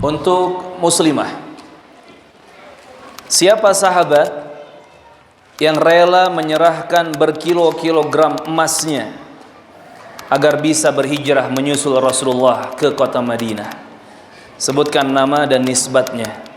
Untuk muslimah, siapa sahabat yang rela menyerahkan berkilo-kilogram emasnya agar bisa berhijrah menyusul Rasulullah ke kota Madinah? Sebutkan nama dan nisbatnya.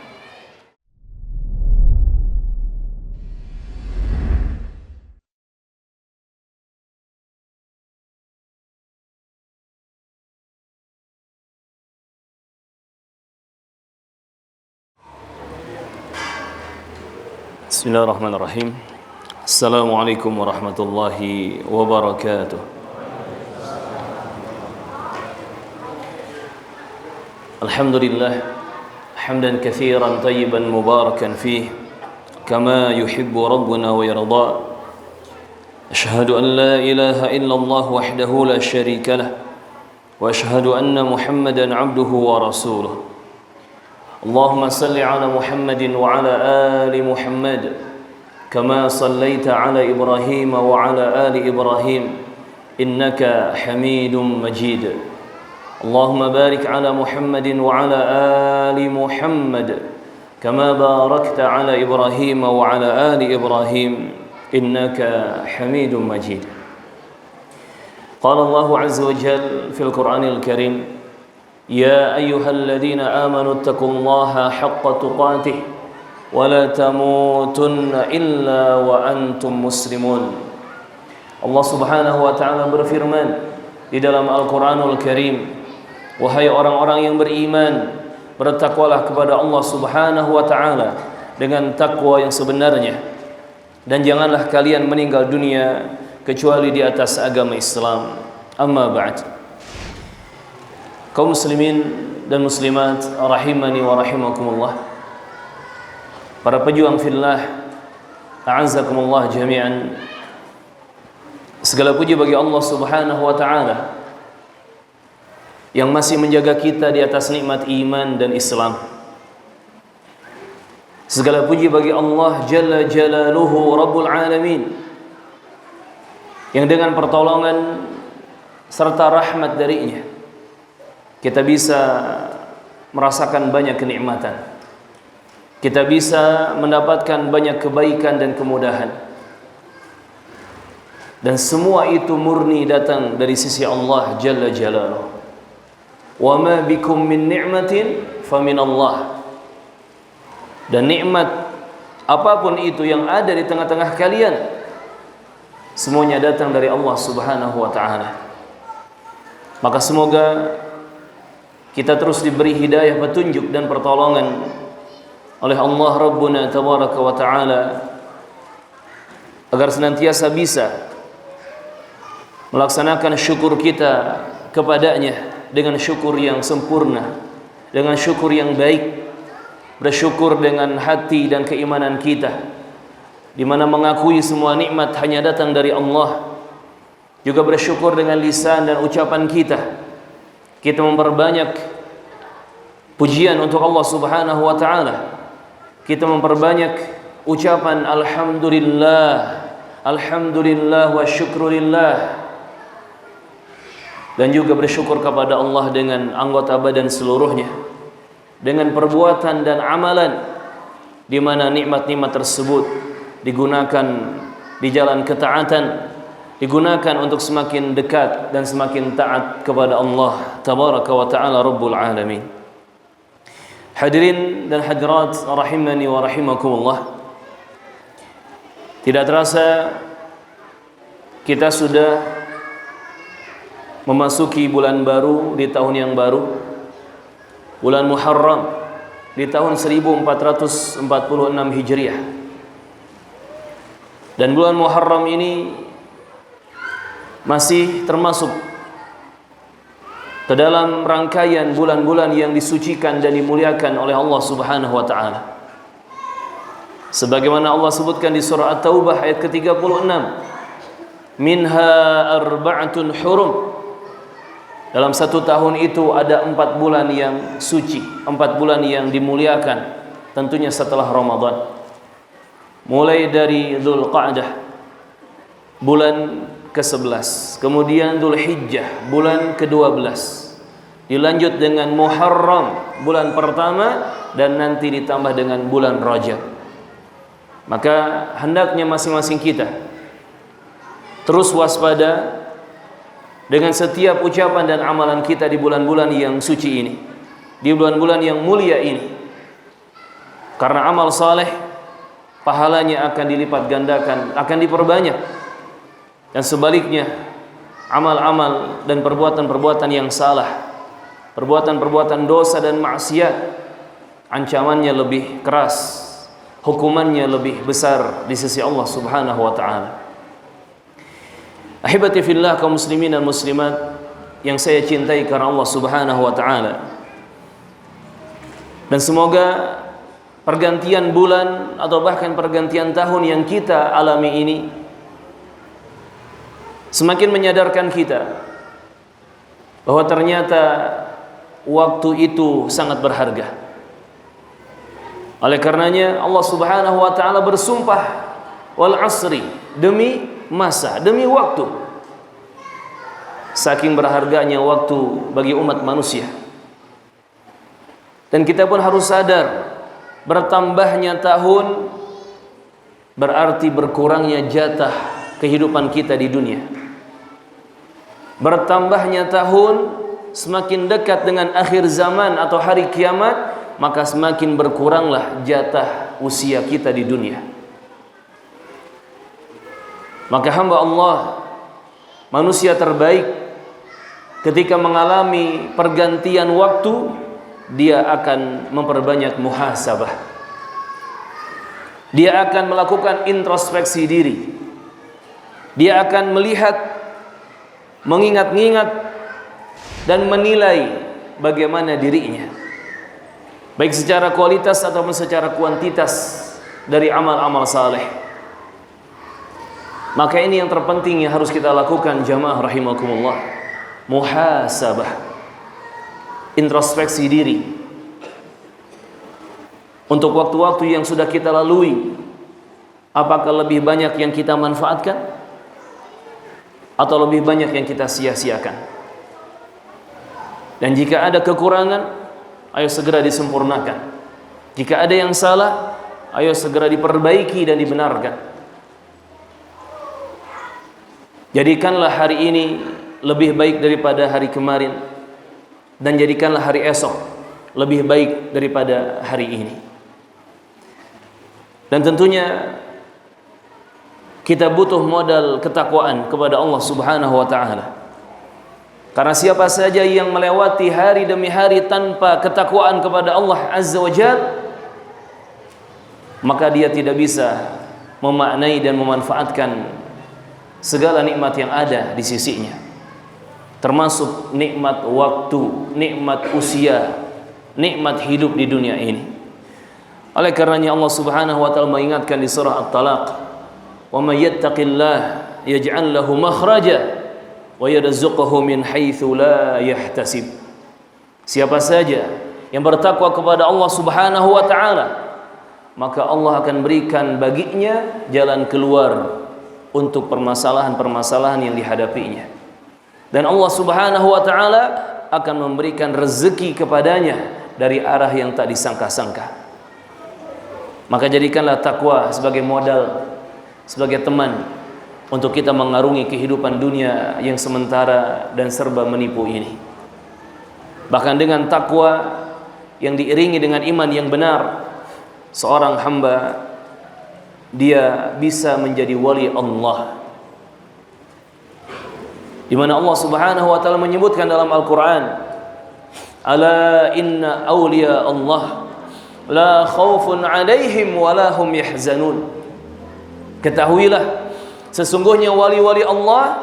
Bismillahirrahmanirrahim. Assalamualaikum warahmatullahi wabarakatuh. Alhamdulillah hamdan katsiran tayyiban mubarakan fih kama yuhibbu rabbuna wa yarda. Ashhadu an la ilaha illallah wahdahu la syarika lah wa ashhadu anna Muhammadan abduhu wa rasuluh. اللهم صل على محمد وعلى آل محمد كما صليت على إبراهيم وعلى آل إبراهيم إنك حميد مجيد اللهم بارك على محمد وعلى آل محمد كما باركت على إبراهيم وعلى آل إبراهيم إنك حميد مجيد قال الله عز وجل في القرآن الكريم يا أيها الذين آمنوا اتقوا الله حق تقاته ولا تموتن إلا وأنتم مسلمون. Allah Subhanahu wa taala berfirman di dalam Al-Qur'anul Karim, wahai orang-orang yang beriman, bertakwalah kepada Allah Subhanahu wa taala dengan takwa yang sebenarnya, dan janganlah kalian meninggal dunia kecuali di atas agama Islam. Amma ba'd. Kaum muslimin dan muslimat rahimani wa rahimakumullah, para pejuang fillah, a'azzakumullah jami'an. Segala puji bagi Allah Subhanahu wa taala yang masih menjaga kita di atas nikmat iman dan Islam. Segala puji bagi Allah Jalla Jalaluhu Rabbul Alamin yang dengan pertolongan serta rahmat darinya kita bisa merasakan banyak kenikmatan. Kita bisa mendapatkan banyak kebaikan dan kemudahan. Dan semua itu murni datang dari sisi Allah Jalla Jalaluhu. Wa ma bikum min ni'matin fa min Allah. Dan nikmat apapun itu yang ada di tengah-tengah kalian, semuanya datang dari Allah Subhanahu wa taala. Maka semoga kita terus diberi hidayah, petunjuk dan pertolongan oleh Allah Rabbuna Tabaraka wa Ta'ala agar senantiasa bisa melaksanakan syukur kita kepadanya dengan syukur yang sempurna, dengan syukur yang baik, bersyukur dengan hati dan keimanan kita, di mana mengakui semua nikmat hanya datang dari Allah, juga bersyukur dengan lisan dan ucapan kita. Kita memperbanyak pujian untuk Allah Subhanahu wa taala. Kita memperbanyak ucapan alhamdulillah, alhamdulillah wa syukrulillah. Dan juga bersyukur kepada Allah dengan anggota badan seluruhnya, dengan perbuatan dan amalan, di mana nikmat-nikmat tersebut digunakan di jalan ketaatan, digunakan untuk semakin dekat dan semakin taat kepada Allah Tabaraka wa Ta'ala Rabbul Alamin. Hadirin dan hadirat rahimani wa rahimakumullah, tidak terasa kita sudah memasuki bulan baru di tahun yang baru, bulan Muharram di tahun 1446 Hijriah. Dan bulan Muharram ini masih termasuk ke dalam rangkaian bulan-bulan yang disucikan dan dimuliakan oleh Allah Subhanahu wa taala. Sebagaimana Allah sebutkan di surah At-Taubah ayat ke-36, minha arba'atun hurum. Dalam satu tahun itu ada 4 bulan yang suci, 4 bulan yang dimuliakan, tentunya setelah Ramadan. Mulai dari Dzulqa'dah, bulan ke-11, kemudian Dzulhijjah, bulan ke-12, dilanjut dengan Muharram, bulan pertama, dan nanti ditambah dengan bulan Rajab. Maka hendaknya masing-masing kita terus waspada dengan setiap ucapan dan amalan kita di bulan-bulan yang suci ini, di bulan-bulan yang mulia ini. Karena amal saleh pahalanya akan dilipat gandakan, akan diperbanyak. Dan sebaliknya, amal-amal dan perbuatan-perbuatan yang salah, perbuatan-perbuatan dosa dan maksiat, ancamannya lebih keras, hukumannya lebih besar di sisi Allah Subhanahu wa taala. Ahibati fillah, kaum muslimin dan muslimat yang saya cintai karena Allah Subhanahu wa taala. Dan semoga pergantian bulan atau bahkan pergantian tahun yang kita alami ini semakin menyadarkan kita bahwa ternyata waktu itu sangat berharga. Oleh karenanya Allah Subhanahu wa taala bersumpah, wal asri, demi masa, demi waktu. Saking berharganya waktu bagi umat manusia. Dan kita pun harus sadar, bertambahnya tahun berarti berkurangnya jatah kehidupan kita di dunia. Bertambahnya tahun, semakin dekat dengan akhir zaman atau hari kiamat, maka semakin berkuranglah jatah usia kita di dunia. Maka hamba Allah, manusia terbaik, ketika mengalami pergantian waktu, dia akan memperbanyak muhasabah. Dia akan melakukan introspeksi diri. Dia akan melihat, mengingat-ingat, dan menilai bagaimana dirinya, baik secara kualitas ataupun secara kuantitas dari amal-amal saleh. Maka ini yang terpenting yang harus kita lakukan, jamaah rahimakumullah. Muhasabah, introspeksi diri untuk waktu-waktu yang sudah kita lalui. Apakah lebih banyak yang kita manfaatkan atau lebih banyak yang kita sia-siakan? Dan jika ada kekurangan, ayo segera disempurnakan. Jika ada yang salah, ayo segera diperbaiki dan dibenarkan. Jadikanlah hari ini lebih baik daripada hari kemarin, dan jadikanlah hari esok lebih baik daripada hari ini. Dan tentunya kita butuh modal ketakwaan kepada Allah Subhanahu wa taala. Karena siapa saja yang melewati hari demi hari tanpa ketakwaan kepada Allah Azza wa Jalla, maka dia tidak bisa memaknai dan memanfaatkan segala nikmat yang ada di sisinya, termasuk nikmat waktu, nikmat usia, nikmat hidup di dunia ini. Oleh karenanya Allah Subhanahu wa taala mengingatkan di surah At-Talaq, "Wa may yattaqillah yaj'al lahu makhraja wa yarzuqhu min haitsu la yahtasib." Siapa saja yang bertakwa kepada Allah Subhanahu wa taala, maka Allah akan berikan baginya jalan keluar untuk permasalahan-permasalahan yang dihadapinya. Dan Allah Subhanahu wa taala akan memberikan rezeki kepadanya dari arah yang tak disangka-sangka. Maka jadikanlah takwa sebagai modal, sebagai teman untuk kita mengarungi kehidupan dunia yang sementara dan serba menipu ini. Bahkan dengan takwa yang diiringi dengan iman yang benar, seorang hamba dia bisa menjadi wali Allah. Di mana Allah Subhanahu wa taala menyebutkan dalam Al-Qur'an, "Ala inna awliya Allah la khaufun 'alaihim wa la hum yahzanun." Ketahuilah, sesungguhnya wali-wali Allah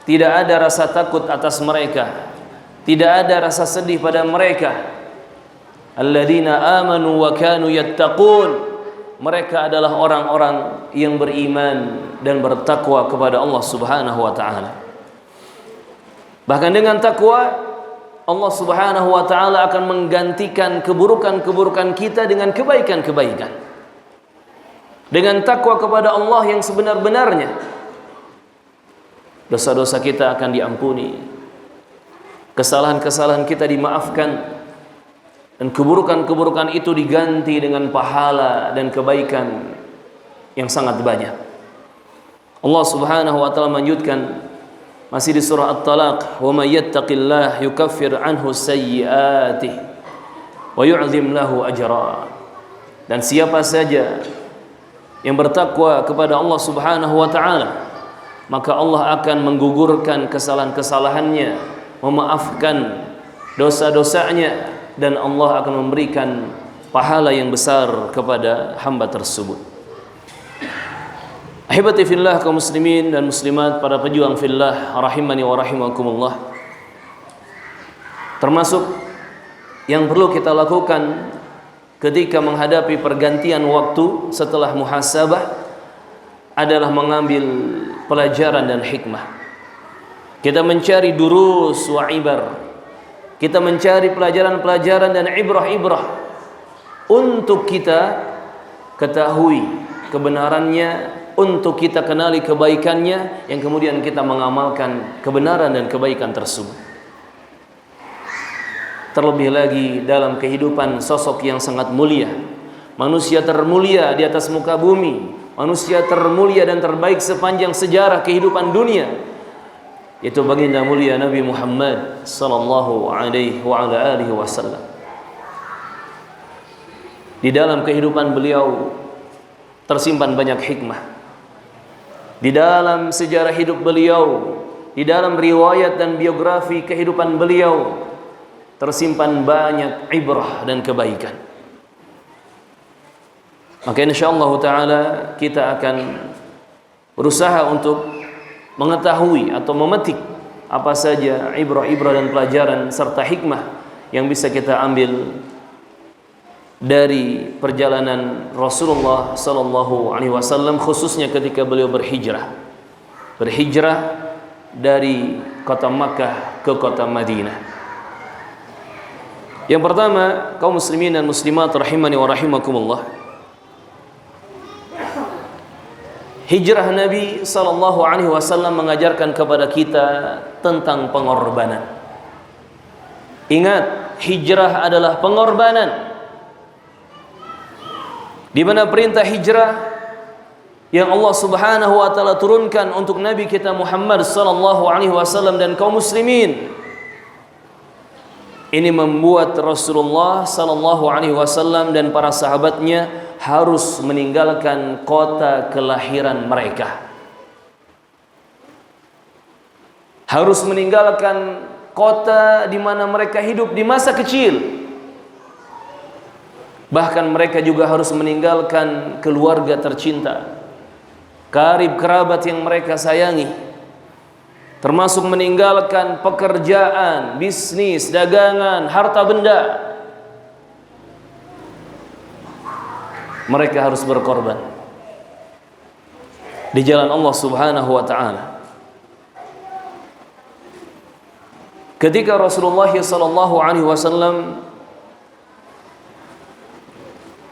tidak ada rasa takut atas mereka, tidak ada rasa sedih pada mereka. Alladzina amanu wa kanu yattaqun. Mereka adalah orang-orang yang beriman dan bertakwa kepada Allah Subhanahu wa taala. Bahkan dengan takwa, Allah Subhanahu wa taala akan menggantikan keburukan-keburukan kita dengan kebaikan-kebaikan. Dengan takwa kepada Allah yang sebenar-benarnya, dosa-dosa kita akan diampuni, kesalahan-kesalahan kita dimaafkan, dan keburukan-keburukan itu diganti dengan pahala dan kebaikan yang sangat banyak. Allah Subhanahu wa taala melanjutkan masih di surah At-Talaq, "Wa may yattaqillah yukaffir anhu sayyi'atihi wa yu'zim lahu ajra." Dan siapa saja yang bertakwa kepada Allah Subhanahu wa taala, maka Allah akan menggugurkan kesalahan-kesalahannya, memaafkan dosa-dosanya, dan Allah akan memberikan pahala yang besar kepada hamba tersebut. Ahibati fillah, kaum muslimin dan muslimat, para pejuang fillah rahimani wa rahimakumullah. Termasuk yang perlu kita lakukan ketika menghadapi pergantian waktu setelah muhasabah adalah mengambil pelajaran dan hikmah. Kita mencari durus wa ibar. Kita mencari pelajaran-pelajaran dan ibrah-ibrah untuk kita ketahui kebenarannya, untuk kita kenali kebaikannya, yang kemudian kita mengamalkan kebenaran dan kebaikan tersebut. Terlebih lagi dalam kehidupan sosok yang sangat mulia, manusia termulia di atas muka bumi, manusia termulia dan terbaik sepanjang sejarah kehidupan dunia, yaitu baginda mulia Nabi Muhammad sallallahu alaihi wa ala alihi wasallam. Di dalam kehidupan beliau tersimpan banyak hikmah. Di dalam sejarah hidup beliau, di dalam riwayat dan biografi kehidupan beliau tersimpan banyak ibrah dan kebaikan. Maka insyaallah taala kita akan berusaha untuk mengetahui atau memetik apa saja ibrah-ibrah dan pelajaran serta hikmah yang bisa kita ambil dari perjalanan Rasulullah sallallahu alaihi wasallam, khususnya ketika beliau berhijrah dari kota Makkah ke kota Madinah. Yang pertama, kaum muslimin dan muslimat rahimani wa rahimakumullah, hijrah Nabi sallallahu alaihi wasallam mengajarkan kepada kita tentang pengorbanan. Ingat, hijrah adalah pengorbanan. Di mana perintah hijrah yang Allah Subhanahu wa taala turunkan untuk Nabi kita Muhammad sallallahu alaihi wasallam dan kaum muslimin, ini membuat Rasulullah sallallahu alaihi wasallam dan para sahabatnya harus meninggalkan kota kelahiran mereka. Harus meninggalkan kota di mana mereka hidup di masa kecil. Bahkan mereka juga harus meninggalkan keluarga tercinta, karib kerabat yang mereka sayangi, termasuk meninggalkan pekerjaan, bisnis, dagangan, harta benda. Mereka harus berkorban di jalan Allah Subhanahu wa taala. Ketika Rasulullah sallallahu alaihi wasallam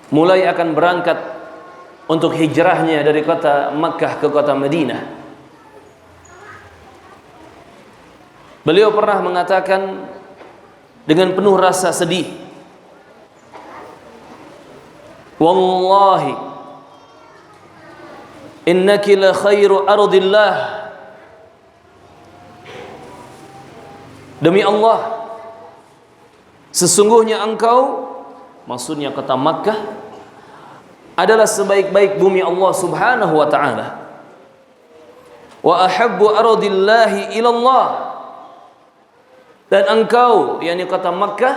mulai akan berangkat untuk hijrahnya dari kota Makkah ke kota Madinah, beliau pernah mengatakan dengan penuh rasa sedih, "Wallahi innaki la khairu ardillah." Demi Allah, sesungguhnya engkau, maksudnya kota Makkah, adalah sebaik-baik bumi Allah Subhanahu wa taala. Wa ahabbu ardillahi ilallah. Dan engkau, yakni kota Makkah,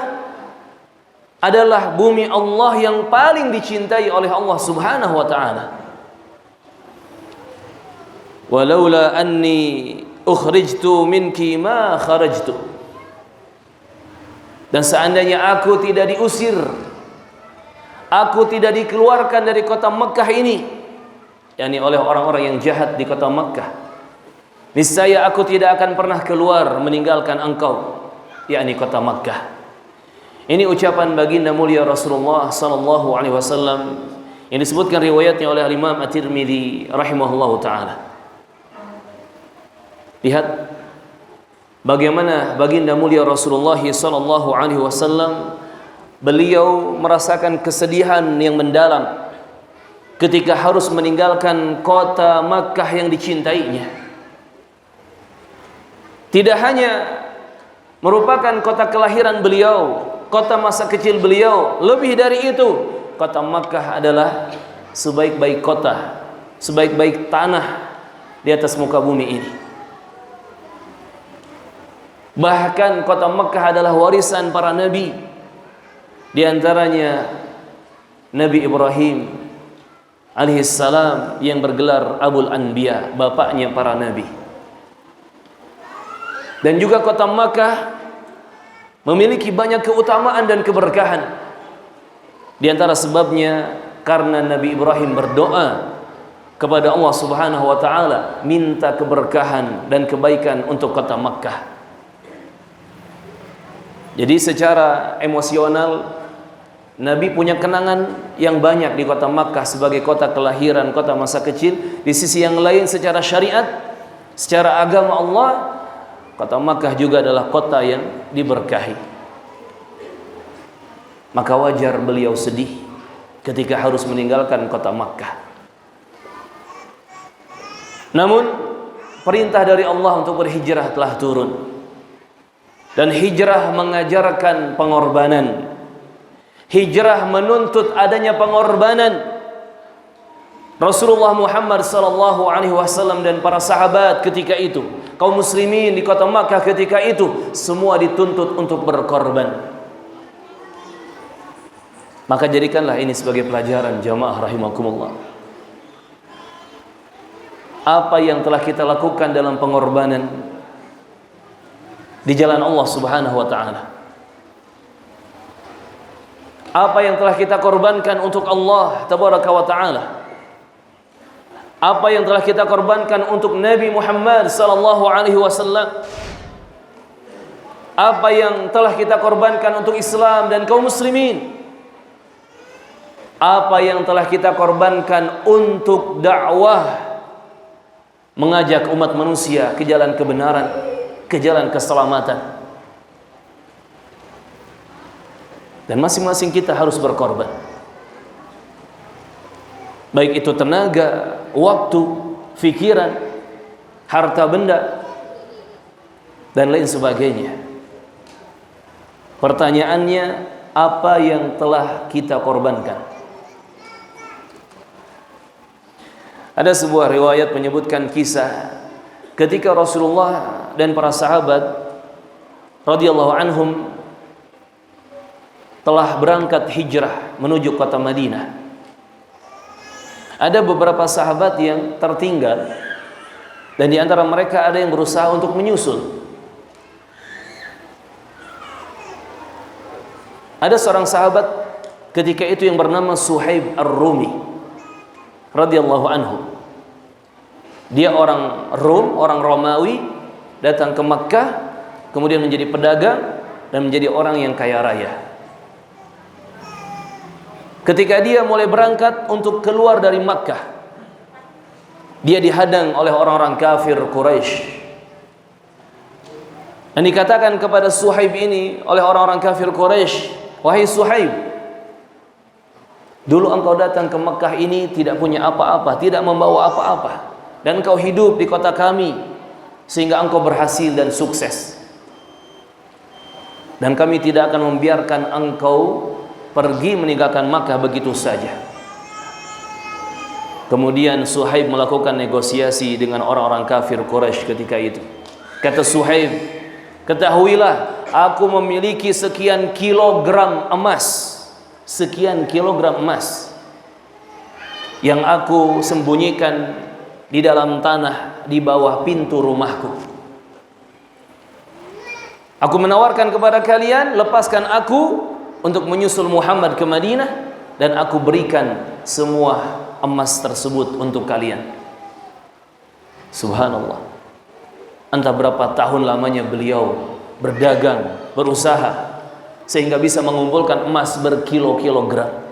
adalah bumi Allah yang paling dicintai oleh Allah Subhanahu wa taala. Walaula anni ukhrijtu minki ma kharajtu. Dan seandainya aku tidak diusir, aku tidak dikeluarkan dari kota Makkah ini, yakni oleh orang-orang yang jahat di kota Makkah, niscaya aku tidak akan pernah keluar meninggalkan engkau, yakni kota Makkah. Ini ucapan baginda mulia Rasulullah sallallahu alaihi wasallam yang disebutkan riwayatnya oleh Imam At-Tirmidzi rahimahullahu taala. Lihat bagaimana baginda mulia Rasulullah sallallahu alaihi wasallam beliau merasakan kesedihan yang mendalam ketika harus meninggalkan kota Makkah yang dicintainya. Tidak hanya merupakan kota kelahiran beliau, kota masa kecil beliau, lebih dari itu, kota Makkah adalah sebaik-baik kota, sebaik-baik tanah di atas muka bumi ini. Bahkan kota Makkah adalah warisan para nabi, di antaranya Nabi Ibrahim alaihissalam yang bergelar Abul Anbiya, bapaknya para nabi. Dan juga kota Makkah memiliki banyak keutamaan dan keberkahan. Di antara sebabnya karena Nabi Ibrahim berdoa kepada Allah Subhanahu wa taala minta keberkahan dan kebaikan untuk kota Makkah. Jadi secara emosional Nabi punya kenangan yang banyak di kota Makkah sebagai kota kelahiran, kota masa kecil. Di sisi yang lain secara syariat, secara agama Allah, kota Makkah juga adalah kota yang diberkahi. Maka wajar beliau sedih ketika harus meninggalkan kota Makkah. Namun perintah dari Allah untuk berhijrah telah turun. Dan hijrah mengajarkan pengorbanan. Hijrah menuntut adanya pengorbanan. Rasulullah Muhammad sallallahu alaihi wasallam dan para sahabat ketika itu, kaum muslimin di kota Makkah ketika itu, semua dituntut untuk berkorban. Maka jadikanlah ini sebagai pelajaran jamaah rahimakumullah. Apa yang telah kita lakukan dalam pengorbanan di jalan Allah Subhanahu wa taala. Apa yang telah kita korbankan untuk Allah tabaraka wa taala. Apa yang telah kita korbankan untuk Nabi Muhammad sallallahu alaihi wasallam. Apa yang telah kita korbankan untuk Islam dan kaum muslimin. Apa yang telah kita korbankan untuk dakwah, mengajak umat manusia ke jalan kebenaran, ke jalan keselamatan. Dan masing-masing kita harus berkorban. Baik itu tenaga, waktu, fikiran, harta benda, dan lain sebagainya. Pertanyaannya, apa yang telah kita korbankan? Ada sebuah riwayat menyebutkan kisah ketika Rasulullah dan para sahabat radhiyallahu anhum telah berangkat hijrah menuju kota Madinah. Ada beberapa sahabat yang tertinggal dan di antara mereka ada yang berusaha untuk menyusul. Ada seorang sahabat ketika itu yang bernama Suhaib Ar-Rumi radhiyallahu anhu. Dia orang Rum, orang Romawi, datang ke Makkah, kemudian menjadi pedagang dan menjadi orang yang kaya raya. Ketika dia mulai berangkat untuk keluar dari Makkah, dia dihadang oleh orang-orang kafir Quraisy. Dan dikatakan kepada Suhaib ini oleh orang-orang kafir Quraisy, "Wahai Suhaib, dulu engkau datang ke Makkah ini tidak punya apa-apa, tidak membawa apa-apa, dan engkau hidup di kota kami sehingga engkau berhasil dan sukses. Dan kami tidak akan membiarkan engkau pergi meninggalkan Makkah begitu saja." Kemudian Suhaib melakukan negosiasi dengan orang-orang kafir Quraisy ketika itu. Kata Suhaib, "Ketahuilah, aku memiliki sekian kilogram emas, sekian kilogram emas yang aku sembunyikan di dalam tanah di bawah pintu rumahku. Aku menawarkan kepada kalian, lepaskan aku untuk menyusul Muhammad ke Madinah, dan aku berikan semua emas tersebut untuk kalian." Subhanallah. Entah berapa tahun lamanya beliau berdagang, berusaha sehingga bisa mengumpulkan emas berkilo-kilogram.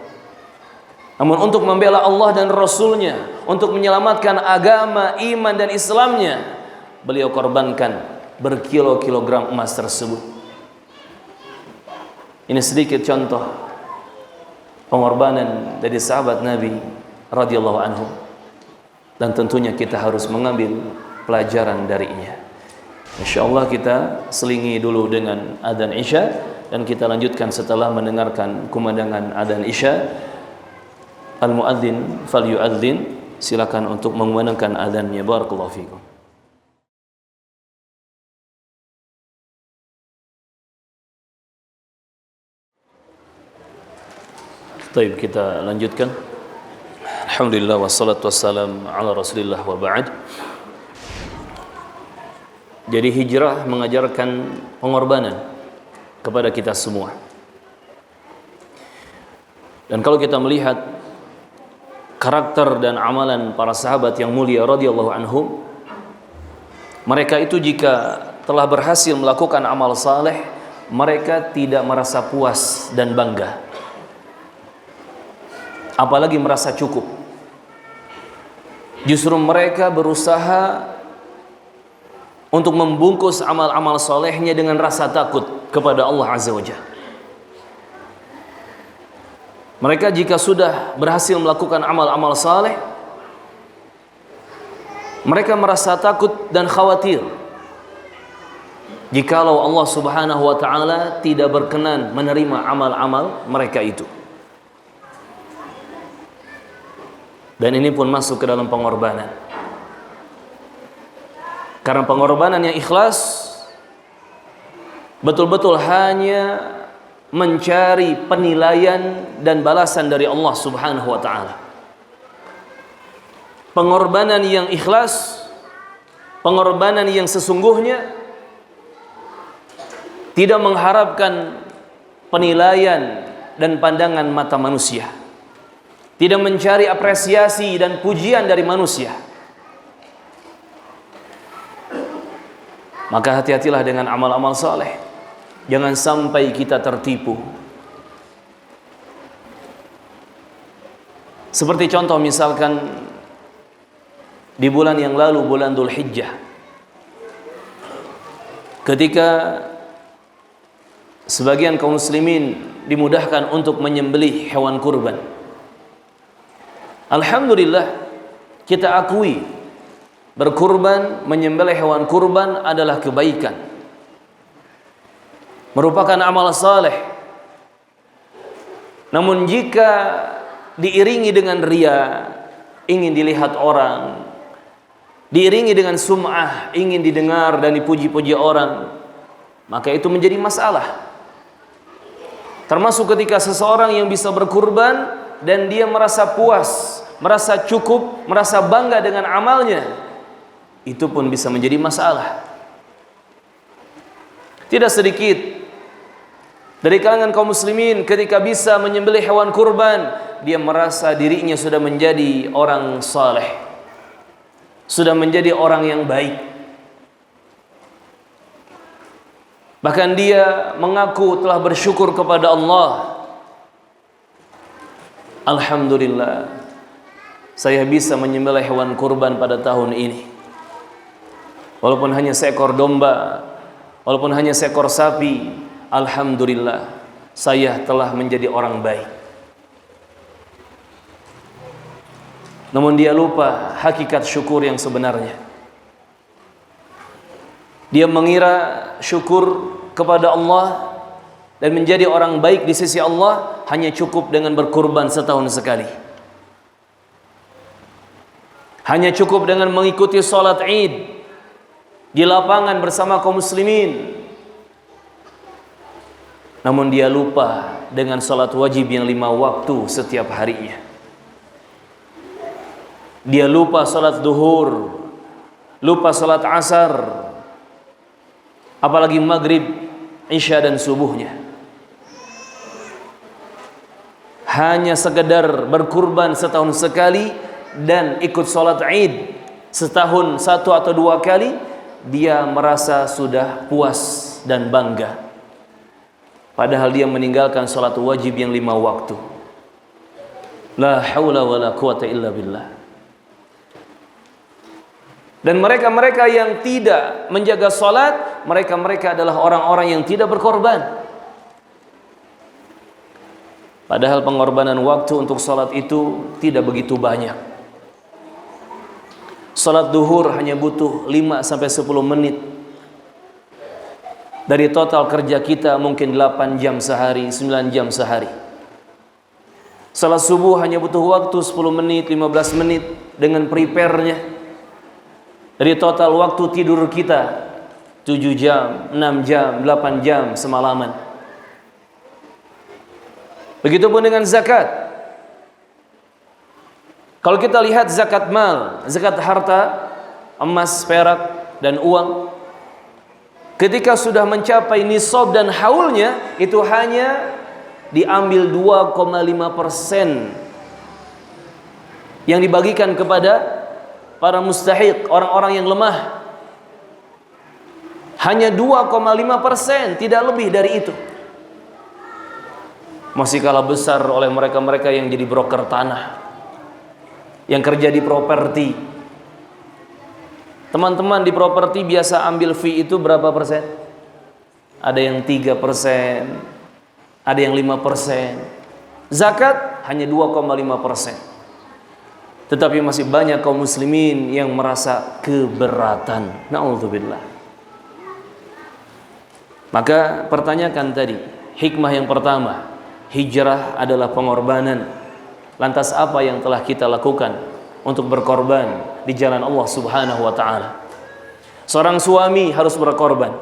Namun untuk membela Allah dan Rasulnya, untuk menyelamatkan agama, iman dan Islamnya, beliau korbankan berkilo-kilogram emas tersebut. Ini sedikit contoh pengorbanan dari sahabat Nabi radhiyallahu anhu, dan tentunya kita harus mengambil pelajaran darinya. Insyaallah kita selingi dulu dengan adzan Isya dan kita lanjutkan setelah mendengarkan kumandangan adzan Isya. Al-muadzin falyuadzin, silakan untuk mengumandangkan adzannya. Barakallahu fikum. Baik, kita lanjutkan. Alhamdulillah wassalatu wassalam ala Rasulillah wa ba'd. Jadi hijrah mengajarkan pengorbanan kepada kita semua. Dan kalau kita melihat karakter dan amalan para sahabat yang mulia radhiyallahu anhum, mereka itu jika telah berhasil melakukan amal saleh, mereka tidak merasa puas dan bangga, apalagi merasa cukup. Justru mereka berusaha untuk membungkus amal-amal solehnya dengan rasa takut kepada Allah Azza wa Jalla. Mereka jika sudah berhasil melakukan amal-amal saleh, mereka merasa takut dan khawatir jikalau Allah Subhanahu wa taala tidak berkenan menerima amal-amal mereka itu. Dan ini pun masuk ke dalam pengorbanan. Karena pengorbanan yang ikhlas betul-betul hanya mencari penilaian dan balasan dari Allah Subhanahu wa taala. Pengorbanan yang ikhlas, pengorbanan yang sesungguhnya tidak mengharapkan penilaian dan pandangan mata manusia. Tidak mencari apresiasi dan pujian dari manusia. Maka hati-hatilah dengan amal-amal saleh. Jangan sampai kita tertipu. Seperti contoh misalkan di bulan yang lalu, bulan Dzulhijjah, ketika sebagian kaum muslimin dimudahkan untuk menyembelih hewan kurban, alhamdulillah kita akui berkurban, menyembelih hewan kurban adalah kebaikan, merupakan amal saleh. Namun jika diiringi dengan riya, ingin dilihat orang, diiringi dengan sum'ah, ingin didengar dan dipuji-puji orang, maka itu menjadi masalah. Termasuk ketika seseorang yang bisa berkurban dan dia merasa puas, merasa cukup, merasa bangga dengan amalnya, itu pun bisa menjadi masalah. Tidak sedikit dari kalangan kaum muslimin ketika bisa menyembelih hewan kurban, dia merasa dirinya sudah menjadi orang saleh, sudah menjadi orang yang baik. Bahkan dia mengaku telah bersyukur kepada Allah. Alhamdulillah, saya bisa menyembelih hewan kurban pada tahun ini. Walaupun hanya seekor domba, walaupun hanya seekor sapi, alhamdulillah, saya telah menjadi orang baik. Namun dia lupa hakikat syukur yang sebenarnya. Dia mengira syukur kepada Allah dan menjadi orang baik di sisi Allah hanya cukup dengan berkurban setahun sekali. Hanya cukup dengan mengikuti salat Id di lapangan bersama kaum muslimin. Namun dia lupa dengan salat wajib yang 5 waktu setiap harinya. Dia lupa salat duhur, lupa salat asar, apalagi maghrib, isya dan subuhnya. Hanya sekedar berkurban setahun sekali dan ikut salat Id setahun 1 atau 2 kali, dia merasa sudah puas dan bangga. Padahal dia meninggalkan salat wajib yang 5 waktu. La haula wala quwata illa billah. Dan mereka-mereka yang tidak menjaga salat mereka adalah orang-orang yang tidak berkorban. Padahal pengorbanan waktu untuk salat itu tidak begitu banyak. Salat duhur hanya butuh 5-10 menit. Dari total kerja kita mungkin 8 jam sehari, 9 jam sehari. Salat subuh hanya butuh waktu 10 menit, 15 menit dengan prepare-nya. Dari total waktu tidur kita 7 jam, 6 jam, 8 jam semalaman. Begitupun dengan zakat. Kalau kita lihat zakat mal, zakat harta, emas, perak, dan uang, ketika sudah mencapai nisab dan haulnya, itu hanya diambil 2,5% yang dibagikan kepada para mustahiq, orang-orang yang lemah. Hanya 2,5%, tidak lebih dari itu. Masih kalah besar oleh mereka-mereka yang jadi broker tanah, yang kerja di properti. Teman-teman di properti biasa ambil fee itu berapa persen? Ada yang 3%, ada yang 5%. Zakat hanya 2,5%. Tetapi masih banyak kaum muslimin yang merasa keberatan. Na'udzubillah. Maka pertanyakan tadi, hikmah yang pertama, hijrah adalah pengorbanan. Lantas apa yang telah kita lakukan untuk berkorban di jalan Allah Subhanahu wa taala? Seorang suami harus berkorban,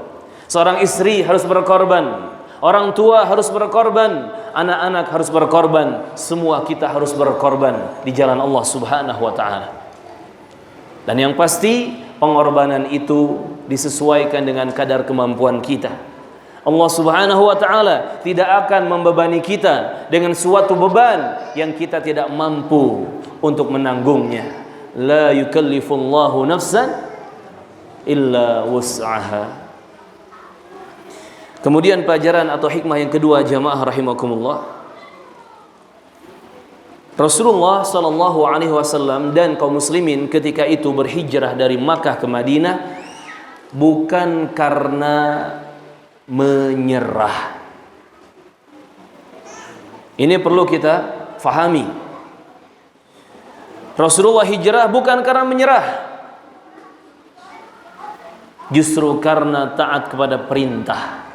seorang istri harus berkorban, orang tua harus berkorban, anak-anak harus berkorban, semua kita harus berkorban di jalan Allah Subhanahu wa taala. Dan yang pasti pengorbanan itu disesuaikan dengan kadar kemampuan kita. Allah Subhanahu wa taala tidak akan membebani kita dengan suatu beban yang kita tidak mampu untuk menanggungnya. La yukallifullahu nafsan illa wus'aha. Kemudian pelajaran atau hikmah yang kedua, jamaah rahimakumullah. Rasulullah sallallahu alaihi wasallam dan kaum muslimin ketika itu berhijrah dari Makkah ke Madinah bukan karena menyerah. Ini perlu kita fahami. Rasulullah hijrah bukan karena menyerah, justru karena taat kepada perintah.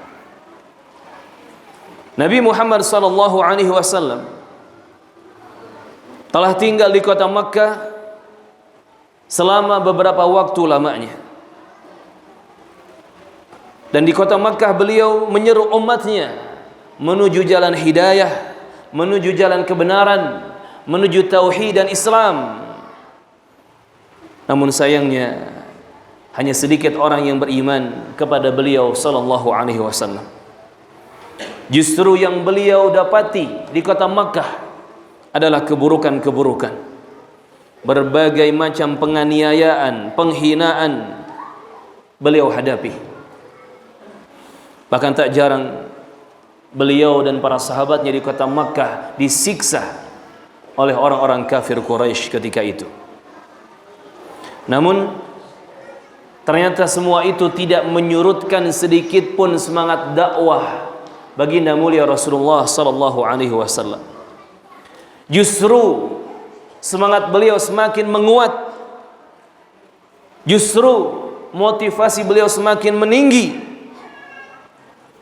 Nabi Muhammad sallallahu alaihi wasallam telah tinggal di kota Makkah selama beberapa waktu lamanya. Dan di kota Makkah beliau menyeru umatnya menuju jalan hidayah, menuju jalan kebenaran, menuju tauhid dan Islam. Namun sayangnya hanya sedikit orang yang beriman kepada beliau sallallahu alaihi wasallam. Justru yang beliau dapati di kota Makkah adalah keburukan-keburukan. Berbagai macam penganiayaan, penghinaan beliau hadapi. Bahkan tak jarang beliau dan para sahabatnya di kota Makkah disiksa oleh orang-orang kafir Quraisy ketika itu. Namun ternyata semua itu tidak menyurutkan sedikit pun semangat dakwah baginda mulia Rasulullah sallallahu alaihi wasallam. Justru semangat beliau semakin menguat. Justru motivasi beliau semakin meninggi.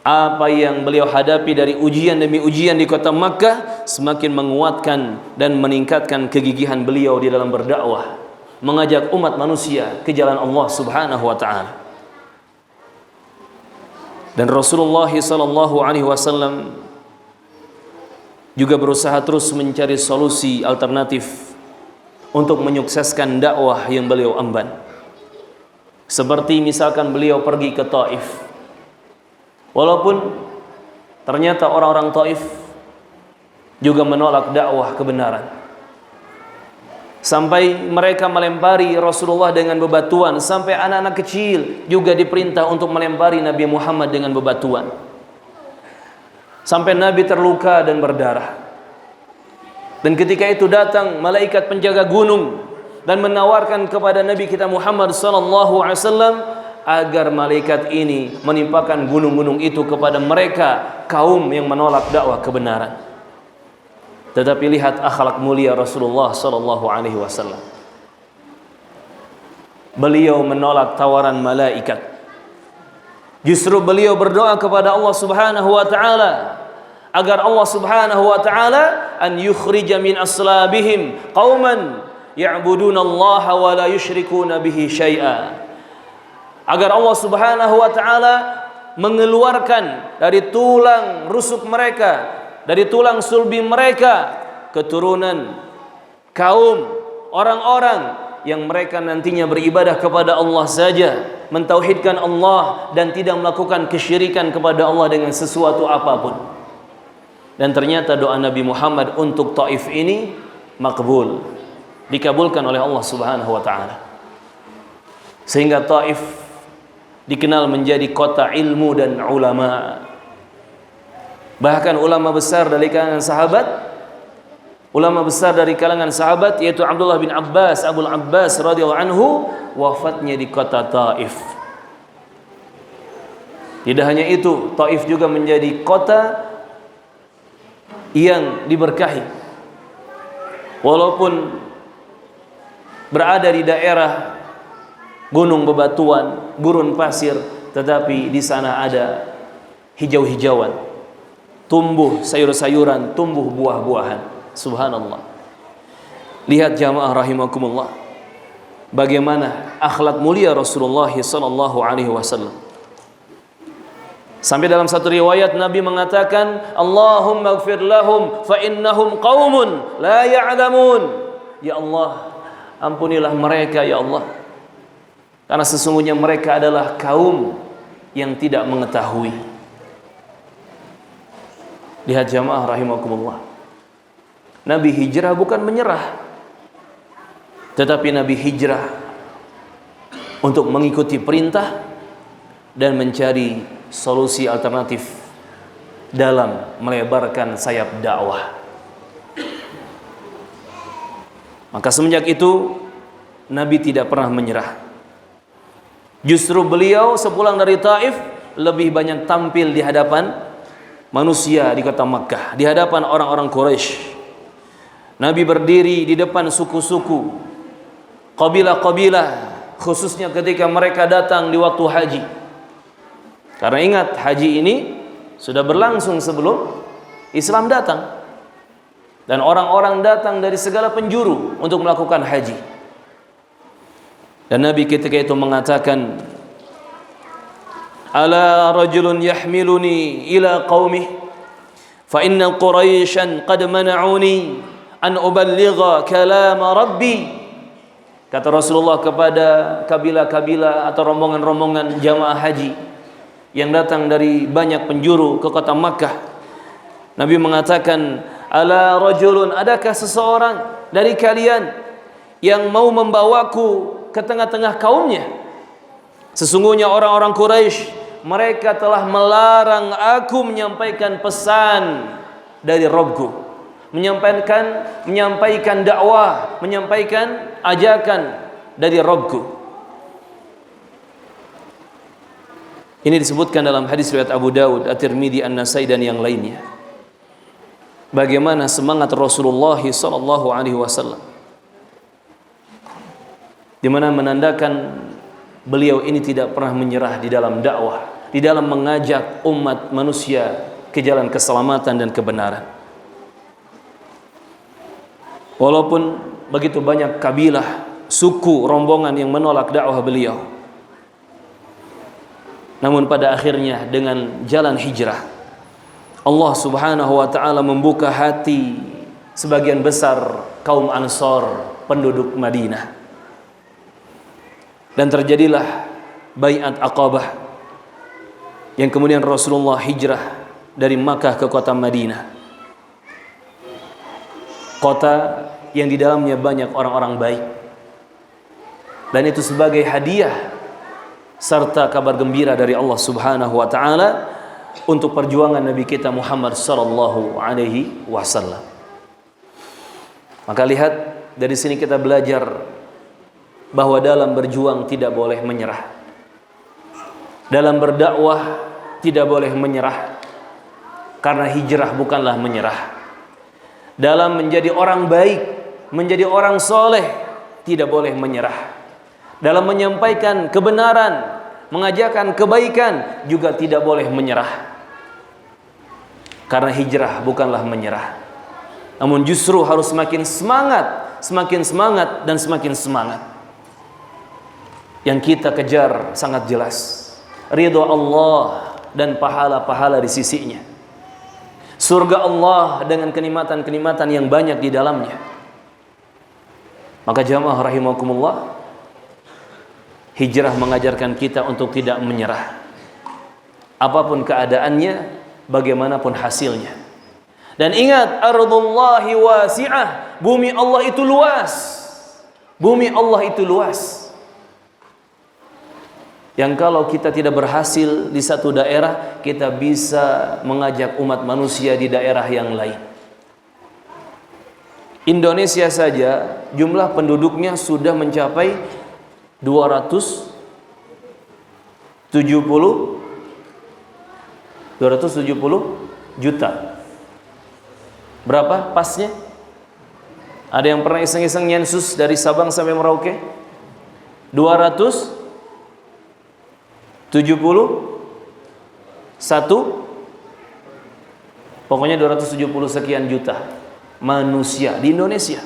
Apa yang beliau hadapi dari ujian demi ujian di kota Makkah semakin menguatkan dan meningkatkan kegigihan beliau di dalam berdakwah, mengajak umat manusia ke jalan Allah Subhanahu wa taala. Dan Rasulullah sallallahu alaihi wasallam juga berusaha terus mencari solusi alternatif untuk menyukseskan dakwah yang beliau emban. Seperti misalkan beliau pergi ke Taif. Walaupun ternyata orang-orang Taif juga menolak dakwah kebenaran. Sampai mereka melempari Rasulullah dengan bebatuan. Sampai anak-anak kecil juga diperintah untuk melempari Nabi Muhammad dengan bebatuan. Sampai Nabi terluka dan berdarah. Dan ketika itu datang malaikat penjaga gunung dan menawarkan kepada Nabi kita Muhammad sallallahu alaihi wasallam agar malaikat ini menimpakan gunung-gunung itu kepada mereka kaum yang menolak dakwah kebenaran. Tetapi lihat akhlak mulia Rasulullah sallallahu alaihi wasallam. Beliau menolak tawaran malaikat. Justru beliau berdoa kepada Allah Subhanahu wa taala agar Allah Subhanahu wa taala an yukhrija min aslabihim qauman ya'budunallaha wa la yusyrikuna bihi syai'a. Agar Allah Subhanahu wa taala mengeluarkan dari tulang rusuk mereka, dari tulang sulbi mereka, keturunan kaum orang-orang yang mereka nantinya beribadah kepada Allah saja, mentauhidkan Allah dan tidak melakukan kesyirikan kepada Allah dengan sesuatu apapun. Dan ternyata doa Nabi Muhammad untuk Taif ini makbul, dikabulkan oleh Allah Subhanahu wa taala. Sehingga Taif dikenal menjadi kota ilmu dan ulama. Bahkan ulama besar dari kalangan sahabat yaitu Abdullah bin Abbas, Abul Abbas radhiyallahu anhu, wafatnya di kota Taif. Tidak hanya itu, Taif juga menjadi kota yang diberkahi. Walaupun berada di daerah gunung bebatuan, gurun pasir, tetapi di sana ada hijau-hijauan, tumbuh sayur-sayuran, tumbuh buah-buahan. Subhanallah. Lihat jamaah rahimakumullah, bagaimana akhlak mulia Rasulullah sallallahu alaihi wasallam. Sampai dalam satu riwayat Nabi mengatakan, Allahumma ighfir lahum fa innahum qaumun la ya'lamun. Ya Allah, ampunilah mereka ya Allah, karena sesungguhnya mereka adalah kaum yang tidak mengetahui. Lihat jamaah rahimakumullah, Nabi hijrah bukan menyerah, tetapi Nabi hijrah untuk mengikuti perintah dan mencari solusi alternatif dalam melebarkan sayap dakwah. Maka semenjak itu Nabi tidak pernah menyerah. Justru beliau sepulang dari Taif lebih banyak tampil di hadapan manusia di kota Makkah, di hadapan orang-orang Quraisy. Nabi berdiri di depan suku-suku, kabilah-kabilah, khususnya ketika mereka datang di waktu haji. Karena ingat, haji ini sudah berlangsung sebelum Islam datang, dan orang-orang datang dari segala penjuru untuk melakukan haji. Dan Nabi ketika itu mengatakan, ala rajulun yahmiluni ila qaumih fa inna quraisyan qad mana'uni an uballigha kalam rabbi. Kata Rasulullah kepada kabilah-kabilah atau rombongan-rombongan jamaah haji yang datang dari banyak penjuru ke kota Makkah, Nabi mengatakan, ala rajulun, adakah seseorang dari kalian yang mau membawaku ke tengah-tengah kaumnya? Sesungguhnya orang-orang Quraisy, mereka telah melarang aku menyampaikan pesan dari Rabbku, menyampaikan dakwah, menyampaikan ajakan dari Rabbku. Ini disebutkan dalam hadis riwayat Abu Dawud, At-Tirmidzi, An-Nasai dan yang lainnya. Bagaimana semangat Rasulullah sallallahu alaihi wasallam, di mana menandakan beliau ini tidak pernah menyerah di dalam dakwah, di dalam mengajak umat manusia ke jalan keselamatan dan kebenaran. Walaupun begitu banyak kabilah, suku, rombongan yang menolak dakwah beliau, namun pada akhirnya dengan jalan hijrah, Allah Subhanahu wa taala membuka hati sebagian besar kaum Ansor, penduduk Madinah. Dan terjadilah Bai'at Aqabah, yang kemudian Rasulullah hijrah dari Makkah ke kota Madinah, kota yang di dalamnya banyak orang-orang baik. Dan itu sebagai hadiah serta kabar gembira dari Allah Subhanahu wa taala untuk perjuangan Nabi kita Muhammad sallallahu alaihi wasallam. Maka lihat, dari sini kita belajar bahwa dalam berjuang tidak boleh menyerah. Dalam berdakwah tidak boleh menyerah, karena hijrah bukanlah menyerah. Dalam menjadi orang baik, menjadi orang soleh, tidak boleh menyerah. Dalam menyampaikan kebenaran, mengajarkan kebaikan, juga tidak boleh menyerah, karena hijrah bukanlah menyerah. Namun justru harus semakin semangat, semakin semangat, dan semakin semangat. Yang kita kejar sangat jelas, ridho Allah dan pahala-pahala di sisinya, surga Allah dengan kenikmatan-kenikmatan yang banyak di dalamnya. Maka jamaah rahimakumullah, hijrah mengajarkan kita untuk tidak menyerah, apapun keadaannya, bagaimanapun hasilnya. Dan ingat, ardullahi wasi'ah, bumi Allah itu luas. Bumi Allah itu luas, yang kalau kita tidak berhasil di satu daerah, kita bisa mengajak umat manusia di daerah yang lain. Indonesia saja jumlah penduduknya sudah mencapai 270 juta. Berapa pasnya? Ada yang pernah iseng-iseng nyensus dari Sabang sampai Merauke? 271, pokoknya 270 sekian juta manusia di Indonesia.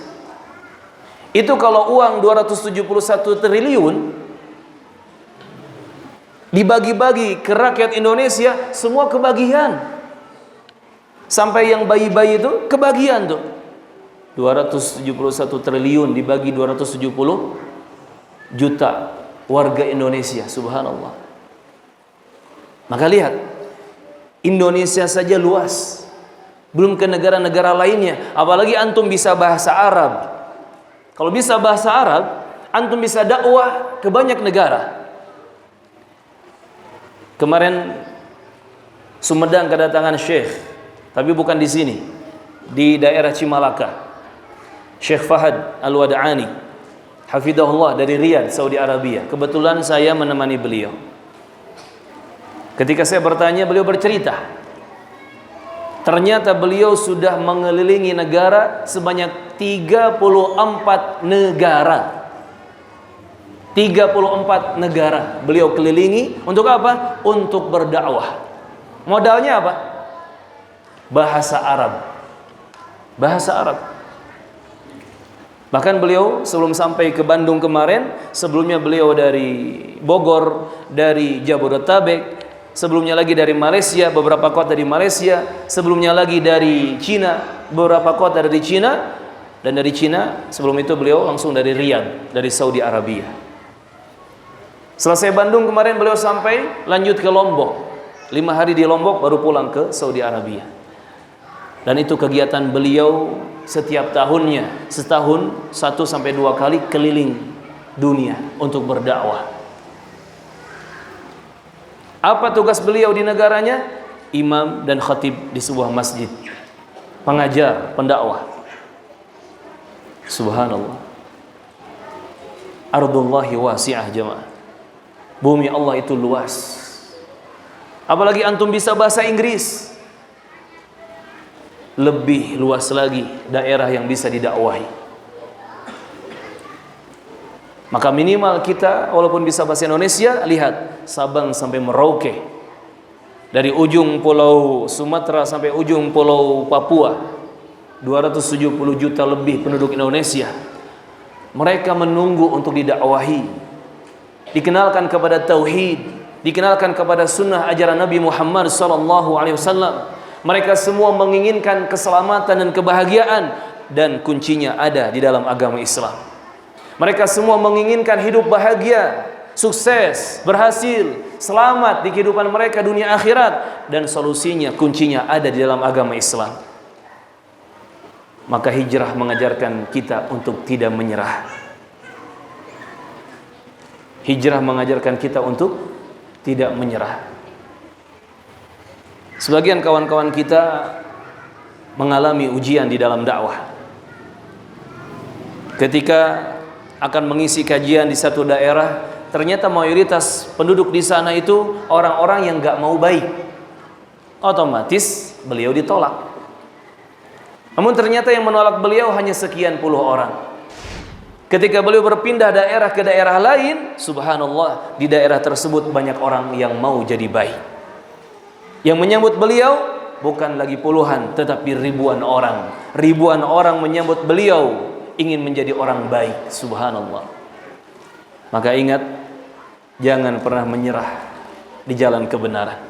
Itu kalau uang 271 triliun dibagi-bagi ke rakyat Indonesia, semua kebagian. Sampai yang bayi-bayi itu kebagian tuh. 271 triliun dibagi 270 juta warga Indonesia, subhanallah. Maka lihat, Indonesia saja luas, belum ke negara-negara lainnya. Apalagi antum bisa bahasa Arab. Kalau bisa bahasa Arab, antum bisa dakwah ke banyak negara. Kemarin Sumedang kedatangan Syekh, tapi bukan di sini, di daerah Cimalaka. Syekh Fahad Al-Wada'ani, hafidhahullah, dari Riyadh, Saudi Arabia. Kebetulan saya menemani beliau. Ketika saya bertanya, beliau bercerita, ternyata beliau sudah mengelilingi negara sebanyak 34 negara. 34 negara beliau kelilingi. Untuk apa? Untuk berdakwah. Modalnya apa? Bahasa Arab. Bahasa Arab. Bahkan beliau sebelum sampai ke Bandung kemarin, sebelumnya beliau dari Bogor, dari Jabodetabek, sebelumnya lagi dari Malaysia, beberapa kota di Malaysia, sebelumnya lagi dari Cina, beberapa kota dari Cina, dan dari Cina sebelum itu beliau langsung dari Riyadh, dari Saudi Arabia. Selesai Bandung kemarin, beliau sampai lanjut ke Lombok. 5 hari di Lombok baru pulang ke Saudi Arabia. Dan itu kegiatan beliau setiap tahunnya, setahun 1-2 kali keliling dunia untuk berdakwah. Apa tugas beliau di negaranya? Imam dan khatib di sebuah masjid, pengajar, pendakwah. Subhanallah. Ardullahi wasi'ah jamaah. Bumi Allah itu luas. Apalagi antum bisa bahasa Inggris, lebih luas lagi daerah yang bisa didakwahi. Maka minimal kita walaupun bisa bahasa Indonesia, lihat Sabang sampai Merauke, dari ujung pulau Sumatera sampai ujung pulau Papua, 270 juta lebih penduduk Indonesia. Mereka menunggu untuk didakwahi, dikenalkan kepada tauhid, dikenalkan kepada sunnah ajaran Nabi Muhammad SAW. Mereka semua menginginkan keselamatan dan kebahagiaan, dan kuncinya ada di dalam agama Islam. Mereka semua menginginkan hidup bahagia, sukses, berhasil, selamat di kehidupan mereka dunia akhirat, dan solusinya, kuncinya ada di dalam agama Islam. Maka hijrah mengajarkan kita untuk tidak menyerah. Hijrah mengajarkan kita untuk tidak menyerah. Sebagian kawan-kawan kita mengalami ujian di dalam dakwah. Ketika akan mengisi kajian di satu daerah, ternyata mayoritas penduduk di sana itu orang-orang yang nggak mau baik. Otomatis beliau ditolak. Namun ternyata yang menolak beliau hanya sekian puluh orang. Ketika beliau berpindah daerah ke daerah lain, subhanallah, di daerah tersebut banyak orang yang mau jadi baik. Yang menyambut beliau bukan lagi puluhan, tetapi ribuan orang. Ribuan orang menyambut beliau ingin menjadi orang baik, subhanallah. Maka ingat, jangan pernah menyerah di jalan kebenaran.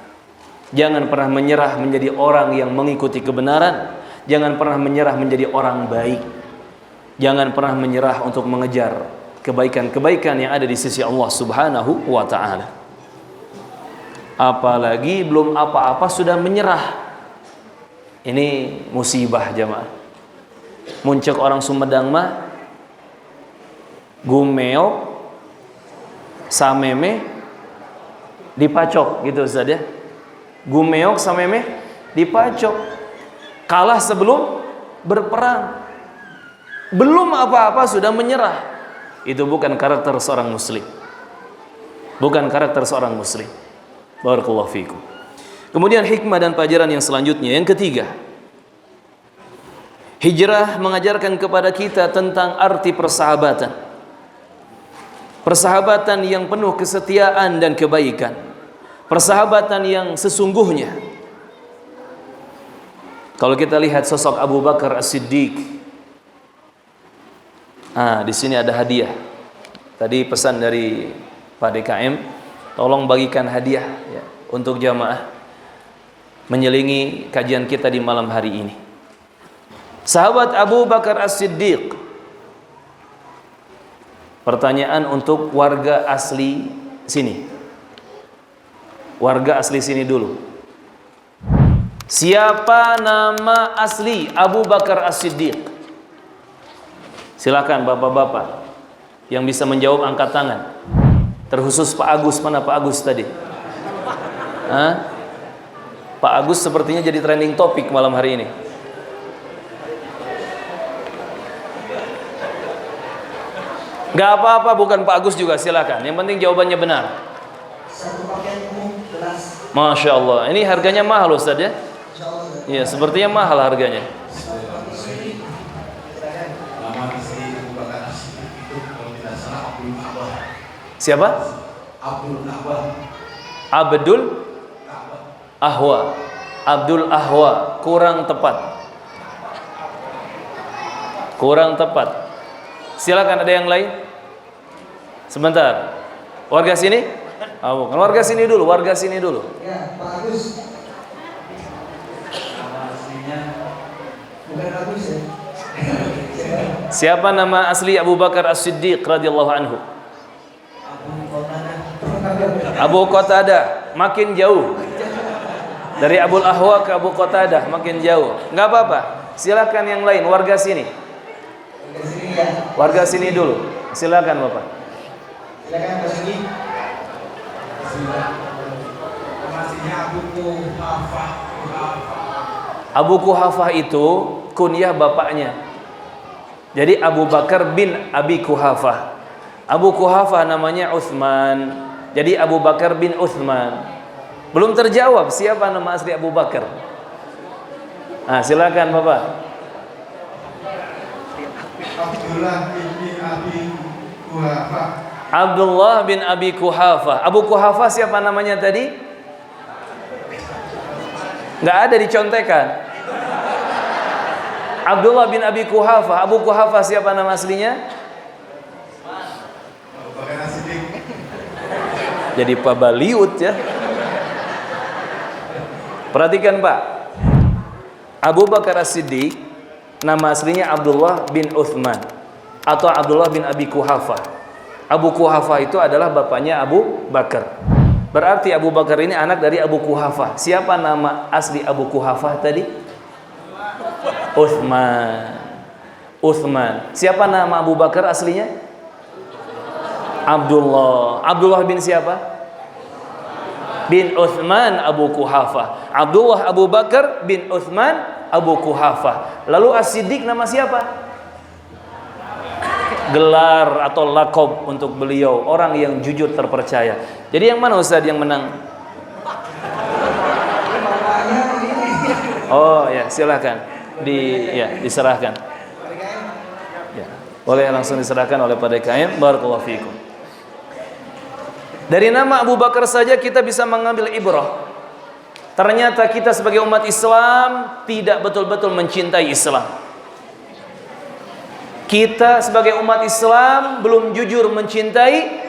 Jangan pernah menyerah menjadi orang yang mengikuti kebenaran. Jangan pernah menyerah menjadi orang baik. Jangan pernah menyerah untuk mengejar kebaikan-kebaikan yang ada di sisi Allah Subhanahu wa ta'ala. Apalagi belum apa-apa sudah menyerah. Ini musibah jamaah. Muncul orang Sumedang mah gumeok sameme dipacok gitu Ustaz ya. Gumeok sameme dipacok. Kalah sebelum berperang. Belum apa-apa sudah menyerah. Itu bukan karakter seorang muslim. Bukan karakter seorang muslim. Barakallahu fikum. Kemudian hikmah dan pelajaran yang selanjutnya, yang ketiga, hijrah mengajarkan kepada kita tentang arti persahabatan. Persahabatan yang penuh kesetiaan dan kebaikan. Persahabatan yang sesungguhnya. Kalau kita lihat sosok Abu Bakar As-Siddiq, di sini ada hadiah. Tadi pesan dari Pak DKM, tolong bagikan hadiah ya, untuk jamaah menyelingi kajian kita di malam hari ini. Sahabat Abu Bakar As-Siddiq. Pertanyaan untuk warga asli sini. Warga asli sini dulu. Siapa nama asli Abu Bakar As-Siddiq? Silakan bapak-bapak yang bisa menjawab angkat tangan. Terkhusus Pak Agus, mana Pak Agus tadi? Pak Agus sepertinya jadi trending topik malam hari ini. Gak apa-apa, bukan Pak Agus juga, silakan. Yang penting jawabannya benar. Satu pakaian umum gelas. Masya Allah, ini harganya mahal Ustaz ya? Iya, sepertinya mahal harganya. Siapa? Abdul Ahwa. Abdul Ahwa, kurang tepat. Kurang tepat. Silakan, ada yang lain? Sebentar. Warga sini? Oh, bukan. Warga sini dulu, warga sini dulu. Ya, Pak Agus. Bukan Agus ya. Siapa nama asli Abu Bakar As-Siddiq radhiyallahu anhu? Abu Qatadah. Makin jauh. Dari Abul Ahwa ke Abu Qatadah makin jauh. Enggak apa-apa. Silakan yang lain, warga sini. Warga sini dulu. Silakan Bapak. Silakan Pak Sini. Abu Kuhafah itu kunyah bapaknya. Jadi Abu Bakar bin Abi Kuhafah. Abu Kuhafah namanya Utsman. Jadi Abu Bakar bin Utsman. Belum terjawab siapa nama asli Abu Bakar. Silakan Bapak. Abdullah bin Abi Kuhafah. Abu Kuhafah siapa namanya tadi? Nggak ada dicontekan. Abdullah bin Abi Kuhafah. Abu Kuhafah siapa nama aslinya? Jadi Pak Baliut ya. Perhatikan Pak. Abu Bakar As-Siddiq nama aslinya Abdullah bin Utsman atau Abdullah bin Abi Kuhafah. Abu Kuhafah itu adalah bapaknya Abu Bakar. Berarti Abu Bakar ini anak dari Abu Kuhafah. Siapa nama asli Abu Kuhafah tadi? Utsman. Utsman. Siapa nama Abu Bakar aslinya? Abdullah. Abdullah bin siapa? Bin Utsman Abu Kuhafah. Abdullah Abu Bakar bin Utsman Abu Kuhafah. Lalu As-Siddiq nama siapa? gelar atau lakob untuk beliau, orang yang jujur terpercaya. Jadi yang mana Ustaz yang menang? Oh ya, silakan diserahkan. Ya, boleh langsung diserahkan oleh Pak DKM. Barakallahu fiikum. Dari nama Abu Bakar saja kita bisa mengambil ibrah. Ternyata kita sebagai umat Islam tidak betul-betul mencintai Islam. Kita sebagai umat Islam belum jujur mencintai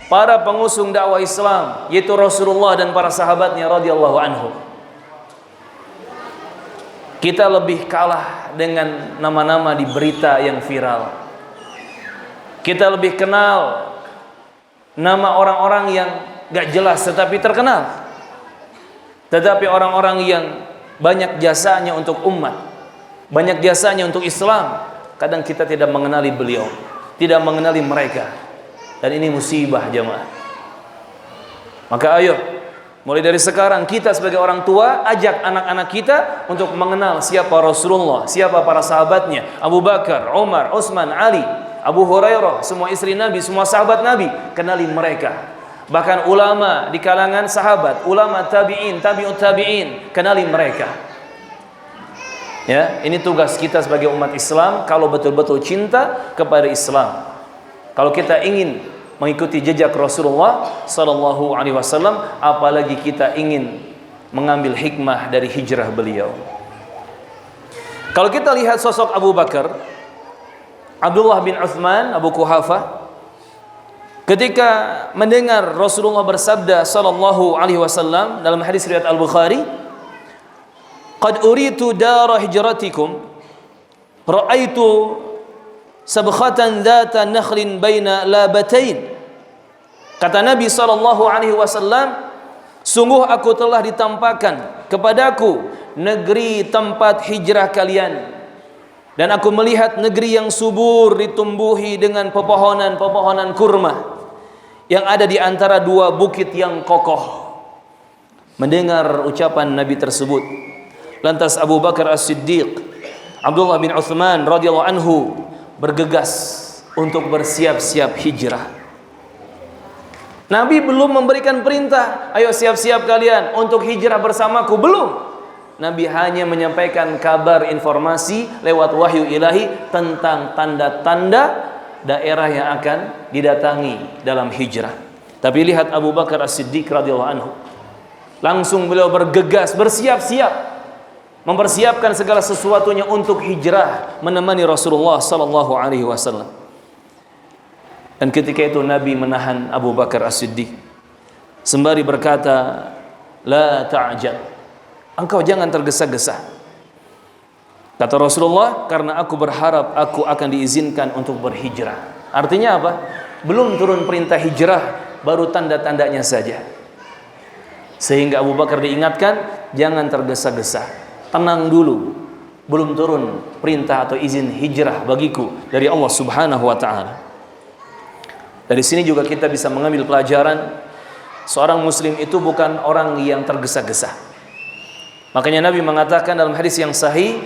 para pengusung dakwah Islam, yaitu Rasulullah dan para sahabatnya radhiyallahu anhu. Kita lebih kalah dengan nama-nama di berita yang viral. Kita lebih kenal nama orang-orang yang gak jelas tetapi terkenal. Tetapi orang-orang yang banyak jasanya untuk umat, banyak jasanya untuk Islam, kadang kita tidak mengenali beliau, tidak mengenali mereka. Dan ini musibah jemaah. Maka ayo, mulai dari sekarang kita sebagai orang tua ajak anak-anak kita untuk mengenal siapa Rasulullah, siapa para sahabatnya, Abu Bakar, Umar, Utsman, Ali, Abu Hurairah, semua istri Nabi, semua sahabat Nabi, kenali mereka. Bahkan ulama di kalangan sahabat, ulama tabi'in, tabi'ut tabi'in, kenali mereka. Ya, ini tugas kita sebagai umat Islam kalau betul-betul cinta kepada Islam. Kalau kita ingin mengikuti jejak Rasulullah sallallahu alaihi wasallam, apalagi kita ingin mengambil hikmah dari hijrah beliau. Kalau kita lihat sosok Abu Bakar, Abdullah bin Uthman, Abu Quhafah, ketika mendengar Rasulullah bersabda sallallahu alaihi wasallam dalam hadis riwayat Al-Bukhari, "Qad uritu dara hijratikum, ra'aitu sabkhatan dzata nakhlin baina labatain." Kata Nabi sallallahu alaihi wasallam, sungguh aku telah ditampakkan kepadaku negeri tempat hijrah kalian, dan aku melihat negeri yang subur ditumbuhi dengan pepohonan-pepohonan kurma yang ada di antara dua bukit yang kokoh. Mendengar ucapan Nabi tersebut, lantas Abu Bakar As-Siddiq, Abdullah bin Uthman radhiyallahu anhu bergegas untuk bersiap-siap hijrah. Nabi belum memberikan perintah, ayo siap-siap kalian untuk hijrah bersamaku, belum. Nabi hanya menyampaikan kabar informasi lewat wahyu ilahi tentang tanda-tanda daerah yang akan didatangi dalam hijrah. Tapi lihat Abu Bakar As-Siddiq radhiyallahu anhu, langsung beliau bergegas, bersiap-siap, mempersiapkan segala sesuatunya untuk hijrah menemani Rasulullah sallallahu alaihi wasallam. Dan ketika itu Nabi menahan Abu Bakar As-Siddiq sembari berkata, "La ta'jal, engkau jangan tergesa-gesa." Kata Rasulullah, karena aku berharap aku akan diizinkan untuk berhijrah. Artinya apa? Belum turun perintah hijrah, baru tanda-tandanya saja. Sehingga Abu Bakar diingatkan, jangan tergesa-gesa, tenang dulu, belum turun perintah atau izin hijrah bagiku dari Allah Subhanahu wa ta'ala. Dari sini juga kita bisa mengambil pelajaran, seorang muslim itu bukan orang yang tergesa-gesa. Makanya Nabi mengatakan dalam hadis yang sahih,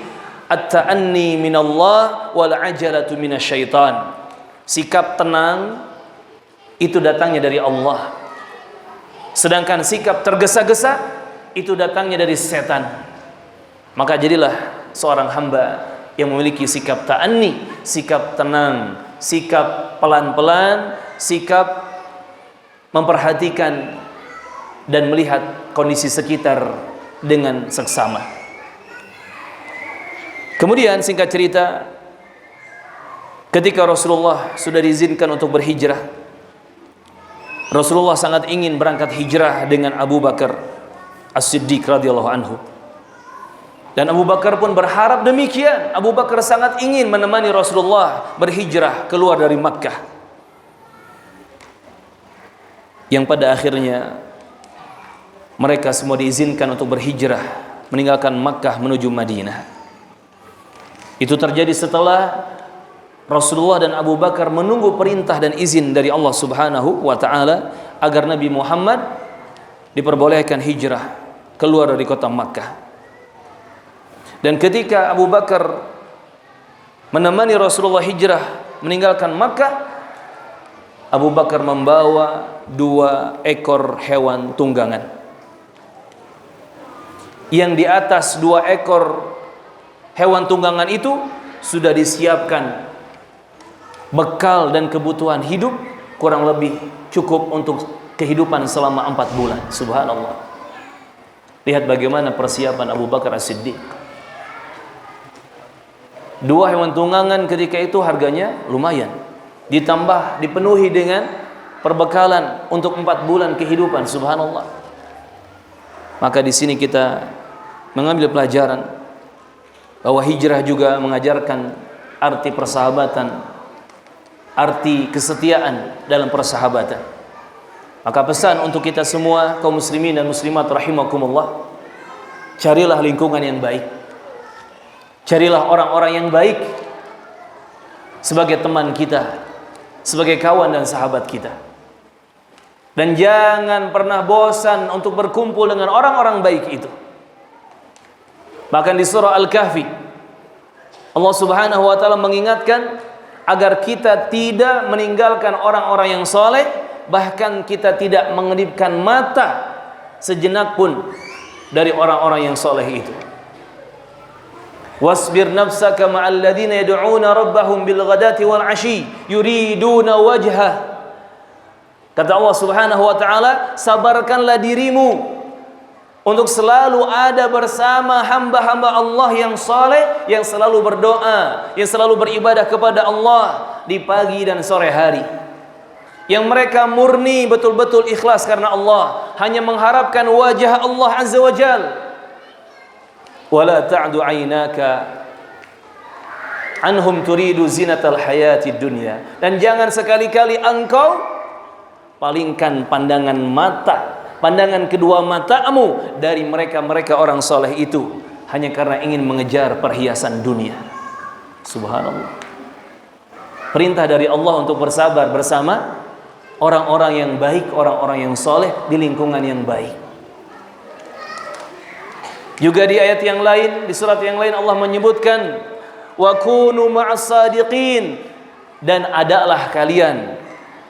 at-ta'anni minallah wal ajalatu minasyaitan. Sikap tenang itu datangnya dari Allah, sedangkan sikap tergesa-gesa itu datangnya dari setan. Maka jadilah seorang hamba yang memiliki sikap ta'anni, sikap tenang, sikap pelan-pelan, sikap memperhatikan dan melihat kondisi sekitar dengan seksama. Kemudian singkat cerita, ketika Rasulullah sudah diizinkan untuk berhijrah, Rasulullah sangat ingin berangkat hijrah dengan Abu Bakar As-Siddiq radhiyallahu anhu. Dan Abu Bakar pun berharap demikian. Abu Bakar sangat ingin menemani Rasulullah berhijrah keluar dari Makkah. Yang pada akhirnya mereka semua diizinkan untuk berhijrah meninggalkan Makkah menuju Madinah. Itu terjadi setelah Rasulullah dan Abu Bakar menunggu perintah dan izin dari Allah Subhanahu wa ta'ala agar Nabi Muhammad diperbolehkan hijrah keluar dari kota Makkah. Dan ketika Abu Bakar menemani Rasulullah hijrah meninggalkan Makkah, Abu Bakar membawa 2 ekor hewan tunggangan. Yang di atas 2 ekor hewan tunggangan itu sudah disiapkan bekal dan kebutuhan hidup kurang lebih cukup untuk kehidupan selama 4 bulan. Subhanallah. Lihat bagaimana persiapan Abu Bakar As-Siddiq. 2 hewan tunggangan ketika itu harganya lumayan. Ditambah dipenuhi dengan perbekalan untuk 4 bulan kehidupan. Subhanallah. Maka di sini kita mengambil pelajaran bahwa hijrah juga mengajarkan arti persahabatan, arti kesetiaan dalam persahabatan. Maka pesan untuk kita semua kaum muslimin dan muslimat rahimakumullah, carilah lingkungan yang baik. Carilah orang-orang yang baik sebagai teman kita, sebagai kawan dan sahabat kita. Dan jangan pernah bosan untuk berkumpul dengan orang-orang baik itu. Bahkan di surah Al-Kahfi Allah Subhanahu wa taala mengingatkan agar kita tidak meninggalkan orang-orang yang soleh, bahkan kita tidak mengedipkan mata sejenak pun dari orang-orang yang soleh itu. Wasbir nafsaka ma'al ladzina yad'una rabbahum bil ghadati wal 'ashi yuriduna wajhah. Kata Allah Subhanahu wa taala, sabarkanlah dirimu untuk selalu ada bersama hamba-hamba Allah yang saleh, yang selalu berdoa, yang selalu beribadah kepada Allah di pagi dan sore hari. Yang mereka murni betul-betul ikhlas karena Allah, hanya mengharapkan wajah Allah Azza wa Jalla. Wala ta'du 'ainaka anhum turidu zinatal hayatid dunya. Dan jangan sekali-kali engkau palingkan pandangan mata, pandangan kedua matamu dari mereka-mereka orang soleh itu hanya karena ingin mengejar perhiasan dunia. Subhanallah. Perintah dari Allah untuk bersabar bersama orang-orang yang baik, orang-orang yang soleh di lingkungan yang baik. Juga di ayat yang lain, di surat yang lain Allah menyebutkan wa kunu ma'as sadiqin, dan adalah kalian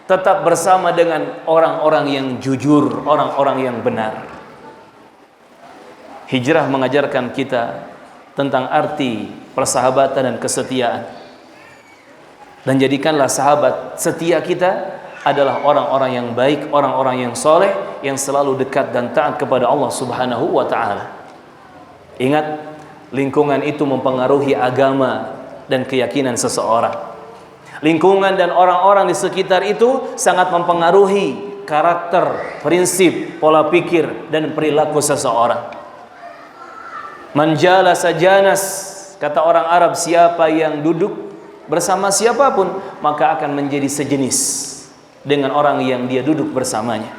tetap bersama dengan orang-orang yang jujur, orang-orang yang benar. Hijrah mengajarkan kita tentang arti persahabatan dan kesetiaan. Dan jadikanlah sahabat setia kita adalah orang-orang yang baik, orang-orang yang soleh, yang selalu dekat dan taat kepada Allah Subhanahu wa ta'ala. Ingat, lingkungan itu mempengaruhi agama dan keyakinan seseorang. Lingkungan dan orang-orang di sekitar itu sangat mempengaruhi karakter, prinsip, pola pikir dan perilaku seseorang. Man jalasa janas, kata orang Arab, siapa yang duduk bersama siapapun maka akan menjadi sejenis dengan orang yang dia duduk bersamanya.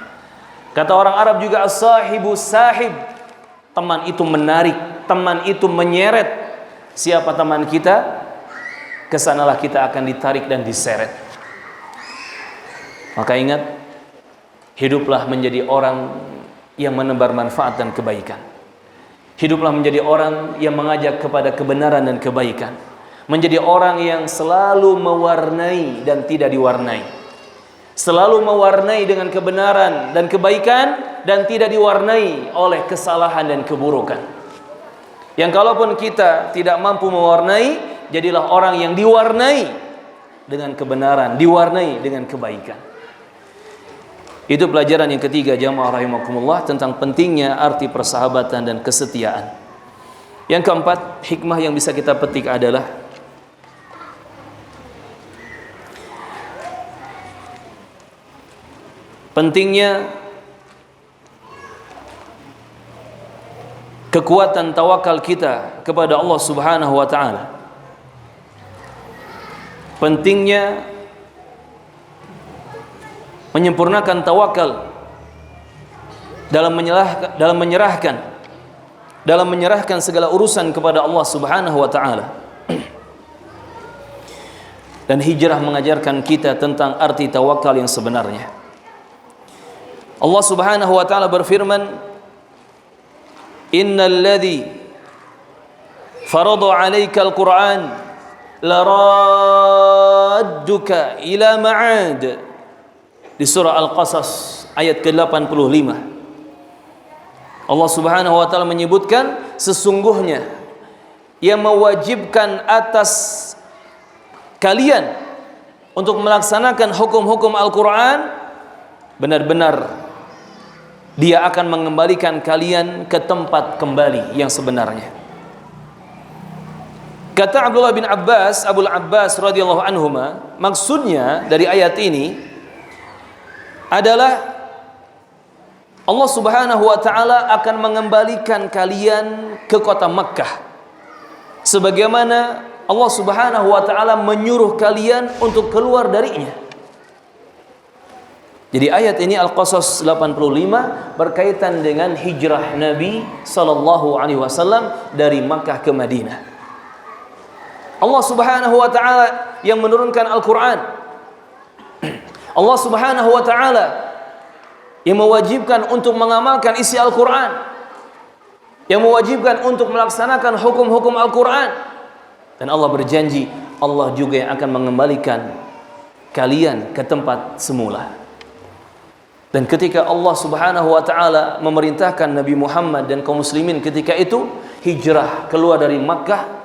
Kata orang Arab juga as-sahibu sahib, teman itu menarik, teman itu menyeret. Siapa teman kita, kesanalah kita akan ditarik dan diseret. Maka ingat, hiduplah menjadi orang yang menebar manfaat dan kebaikan. Hiduplah menjadi orang yang mengajak kepada kebenaran dan kebaikan. Menjadi orang yang selalu mewarnai dan tidak diwarnai. Selalu mewarnai dengan kebenaran dan kebaikan dan tidak diwarnai oleh kesalahan dan keburukan. Yang kalaupun kita tidak mampu mewarnai, jadilah orang yang diwarnai dengan kebenaran, diwarnai dengan kebaikan. Itu pelajaran yang ketiga, jamaah rahimakumullah, tentang pentingnya arti persahabatan dan kesetiaan. Yang keempat, hikmah yang bisa kita petik adalah pentingnya kekuatan tawakal kita kepada Allah Subhanahu wa taala. Pentingnya menyempurnakan tawakal dalam menyerahkan segala urusan kepada Allah Subhanahu wa taala. Dan hijrah mengajarkan kita tentang arti tawakal yang sebenarnya. Allah Subhanahu wa taala berfirman, innal ladzi farada 'alaikal Qur'an laradduka radduka ila ma'ad. Di surah Al-Qasas ayat ke-85. Allah Subhanahu wa taala menyebutkan sesungguhnya yang mewajibkan atas kalian untuk melaksanakan hukum-hukum Al-Quran, benar-benar Dia akan mengembalikan kalian ke tempat kembali yang sebenarnya. Kata Abdullah bin Abbas, Abul Abbas radhiyallahu anhuma, maksudnya dari ayat ini adalah Allah Subhanahu wa taala akan mengembalikan kalian ke kota Makkah sebagaimana Allah Subhanahu wa taala menyuruh kalian untuk keluar darinya. Jadi ayat ini Al-Qasas 85 berkaitan dengan hijrah Nabi sallallahu alaihi wasallam dari Makkah ke Madinah. Allah Subhanahu wa taala yang menurunkan Al-Qur'an. Allah Subhanahu wa taala yang mewajibkan untuk mengamalkan isi Al-Qur'an. Yang mewajibkan untuk melaksanakan hukum-hukum Al-Qur'an. Dan Allah berjanji, Allah juga yang akan mengembalikan kalian ke tempat semula. Dan ketika Allah Subhanahu wa taala memerintahkan Nabi Muhammad dan kaum muslimin ketika itu hijrah keluar dari Makkah,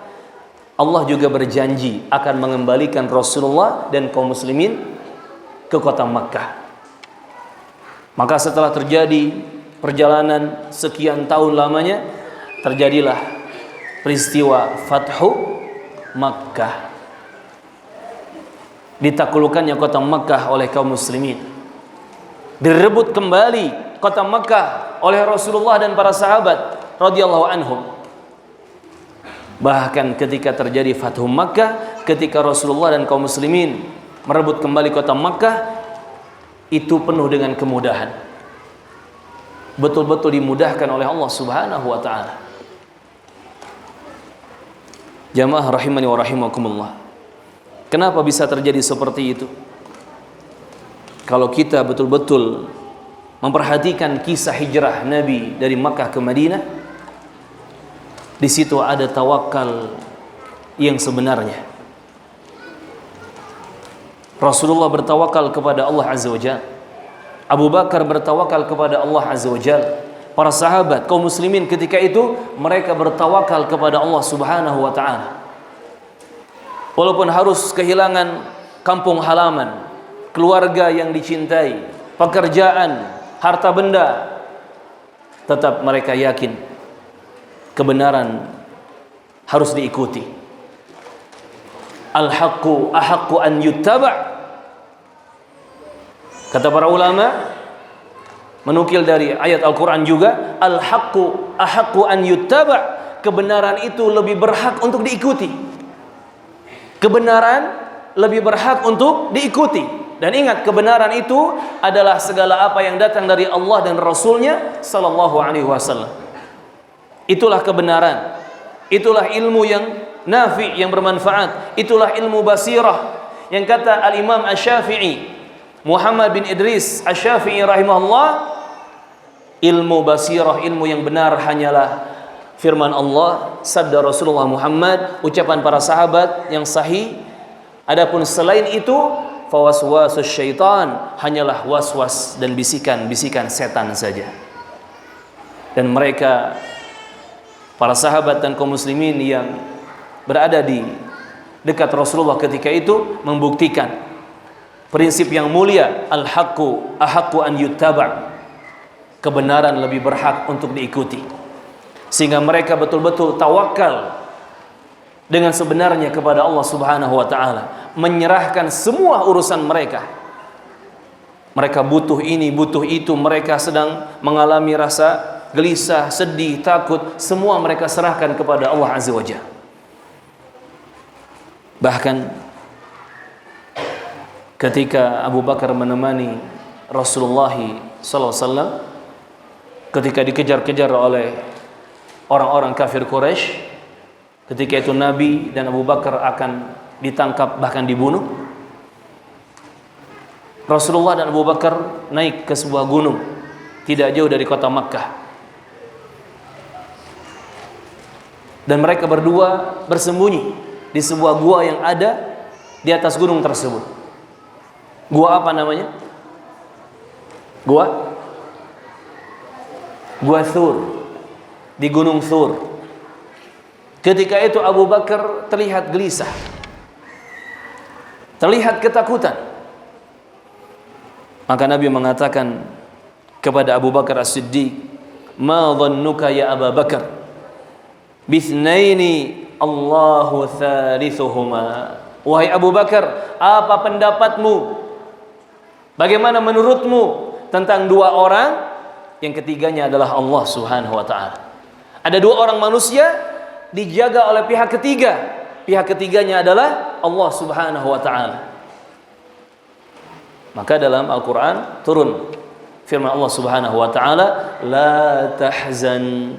Allah juga berjanji akan mengembalikan Rasulullah dan kaum muslimin ke kota Makkah. Maka setelah terjadi perjalanan sekian tahun lamanya, terjadilah peristiwa Fathu Makkah. Ditaklukkannya kota Makkah oleh kaum muslimin. Direbut kembali kota Makkah oleh Rasulullah dan para sahabat radhiyallahu anhum. Bahkan ketika terjadi Fathu Makkah, ketika Rasulullah dan kaum muslimin merebut kembali kota Makkah, itu penuh dengan kemudahan. Betul-betul dimudahkan oleh Allah Subhanahu wa taala. Jamaah rahimani wa rahimakumullah. Kenapa bisa terjadi seperti itu? Kalau kita betul-betul memperhatikan kisah hijrah Nabi dari Makkah ke Madinah, di situ ada tawakal yang sebenarnya. Rasulullah bertawakal kepada Allah Azza wa Jalla. Abu Bakar bertawakal kepada Allah Azza wa Jalla. Para sahabat, kaum muslimin ketika itu mereka bertawakal kepada Allah Subhanahu wa taala. Walaupun harus kehilangan kampung halaman, keluarga yang dicintai, pekerjaan, harta benda, tetap mereka yakin kebenaran harus diikuti. Al-haqqu ahaqqu an yuttaba'. Kata para ulama, menukil dari ayat Al-Quran juga, al-haqqu ahaqqu an yuttaba'. Kebenaran itu lebih berhak untuk diikuti. Kebenaran lebih berhak untuk diikuti. Dan ingat, kebenaran itu adalah segala apa yang datang dari Allah dan Rasulnya sallallahu alaihi wasallam. Itulah kebenaran. Itulah ilmu yang nafi, yang bermanfaat. Itulah ilmu basirah. Yang kata Al-Imam Asy-Syafi'i, Muhammad bin Idris Asy-Syafi'i rahimahullah, ilmu basirah, ilmu yang benar hanyalah firman Allah, sabda Rasulullah Muhammad, ucapan para sahabat yang sahih. Adapun selain itu, fawaswasus syaitan, hanyalah waswas dan bisikan-bisikan setan saja. Dan mereka, para sahabat dan kaum muslimin yang berada di dekat Rasulullah ketika itu, membuktikan prinsip yang mulia, al-haqqu ahaqqu an yuttaba'. Kebenaran lebih berhak untuk diikuti. Sehingga mereka betul-betul tawakal dengan sebenarnya kepada Allah Subhanahu wa taala, menyerahkan semua urusan mereka. Mereka butuh ini, butuh itu, mereka sedang mengalami rasa gelisah, sedih, takut, semua mereka serahkan kepada Allah Azza wa Jalla. Bahkan ketika Abu Bakar menemani Rasulullah sallallahu alaihi wasallam ketika dikejar-kejar oleh orang-orang kafir Quraisy, ketika itu Nabi dan Abu Bakar akan ditangkap bahkan dibunuh, Rasulullah dan Abu Bakar naik ke sebuah gunung tidak jauh dari kota Makkah, dan mereka berdua bersembunyi di sebuah gua yang ada di atas gunung tersebut. Gua apa namanya? Gua Thur, di gunung Thur. Ketika itu Abu Bakar terlihat gelisah, terlihat ketakutan. Maka Nabi mengatakan kepada Abu Bakar As-Siddiq, "Ma dhannuka ya Abu Bakar bithnaini Allahu thalithuhuma." Wahai Abu Bakar, apa pendapatmu? Bagaimana menurutmu tentang dua orang yang ketiganya adalah Allah Subhanahu wa taala? Ada dua orang manusia dijaga oleh pihak ketiga. Pihak ketiganya adalah Allah Subhanahu wa taala. Maka dalam Al-Qur'an turun firman Allah Subhanahu wa taala, "La tahzan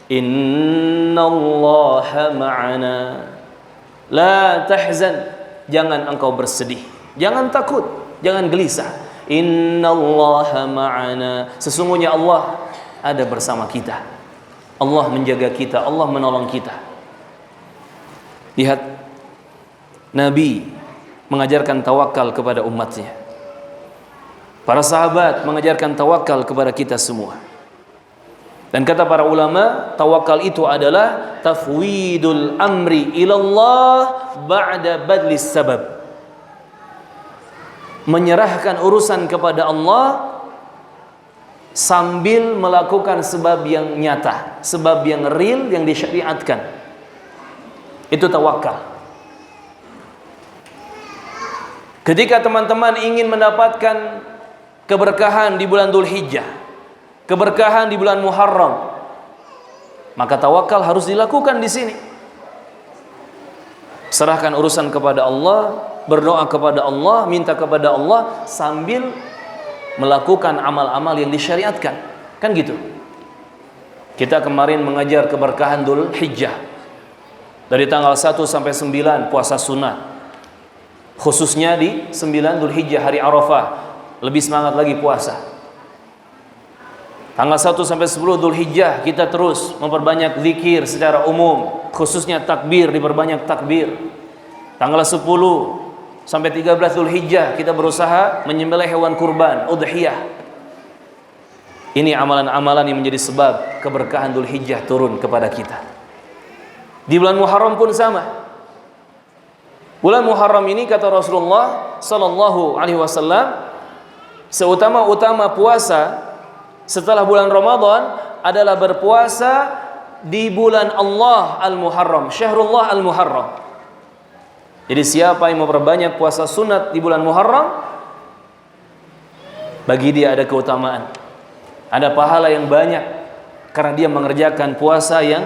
innallaha ma'ana." La tahzan, jangan engkau bersedih, jangan takut, jangan gelisah. Innallaha ma'ana, sesungguhnya Allah ada bersama kita. Allah menjaga kita, Allah menolong kita. Lihat, Nabi mengajarkan tawakal kepada umatnya. Para sahabat mengajarkan tawakal kepada kita semua. Dan kata para ulama, tawakal itu adalah tafwidul amri ilallah ba'da badlis sabab. Menyerahkan urusan kepada Allah sambil melakukan sebab yang nyata, sebab yang real, yang disyariatkan. Itu tawakal. Ketika teman-teman ingin mendapatkan keberkahan di bulan Dzulhijjah, keberkahan di bulan Muharram, maka tawakal harus dilakukan di sini. Serahkan urusan kepada Allah, berdoa kepada Allah, minta kepada Allah sambil melakukan amal-amal yang disyariatkan. Kan gitu. Kita kemarin mengajar keberkahan Dzulhijjah. Dari tanggal 1 sampai 9 puasa sunat. Khususnya di 9 Dzulhijjah hari Arafah, lebih semangat lagi puasa. Tanggal 1 sampai 10 Dzulhijjah kita terus memperbanyak zikir secara umum, khususnya takbir, diperbanyak takbir. Tanggal 10 sampai 13 Dzulhijjah kita berusaha menyembelih hewan kurban, udhiyah. Ini amalan-amalan yang menjadi sebab keberkahan Dzulhijjah turun kepada kita. Di bulan Muharram pun sama. Bulan Muharram ini kata Rasulullah sallallahu alaihi wasallam, seutama-utama puasa setelah bulan Ramadan adalah berpuasa di bulan Allah Al-Muharram, Syahrullah Al-Muharram. Jadi siapa yang memperbanyak puasa sunat di bulan Muharram, bagi dia ada keutamaan, ada pahala yang banyak karena dia mengerjakan puasa yang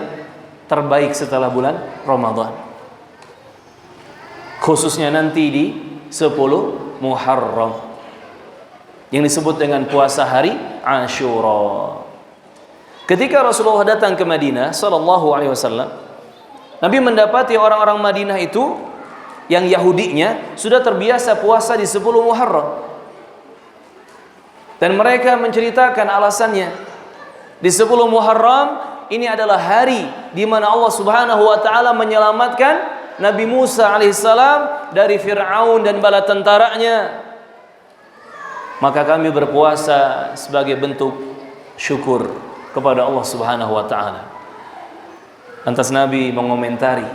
terbaik setelah bulan Ramadan. Khususnya nanti di 10 Muharram yang disebut dengan puasa hari Ashura. Ketika Rasulullah datang ke Madinah sallallahu alaihi wasallam, Nabi mendapati orang-orang Madinah itu yang Yahudinya sudah terbiasa puasa di 10 Muharram. Dan mereka menceritakan alasannya. Di 10 Muharram ini adalah hari di mana Allah Subhanahu wa taala menyelamatkan Nabi Musa alaihissalam dari Fir'aun dan bala tentaranya. Maka kami berpuasa sebagai bentuk syukur kepada Allah Subhanahu wa taala. Lantas Nabi mengomentari,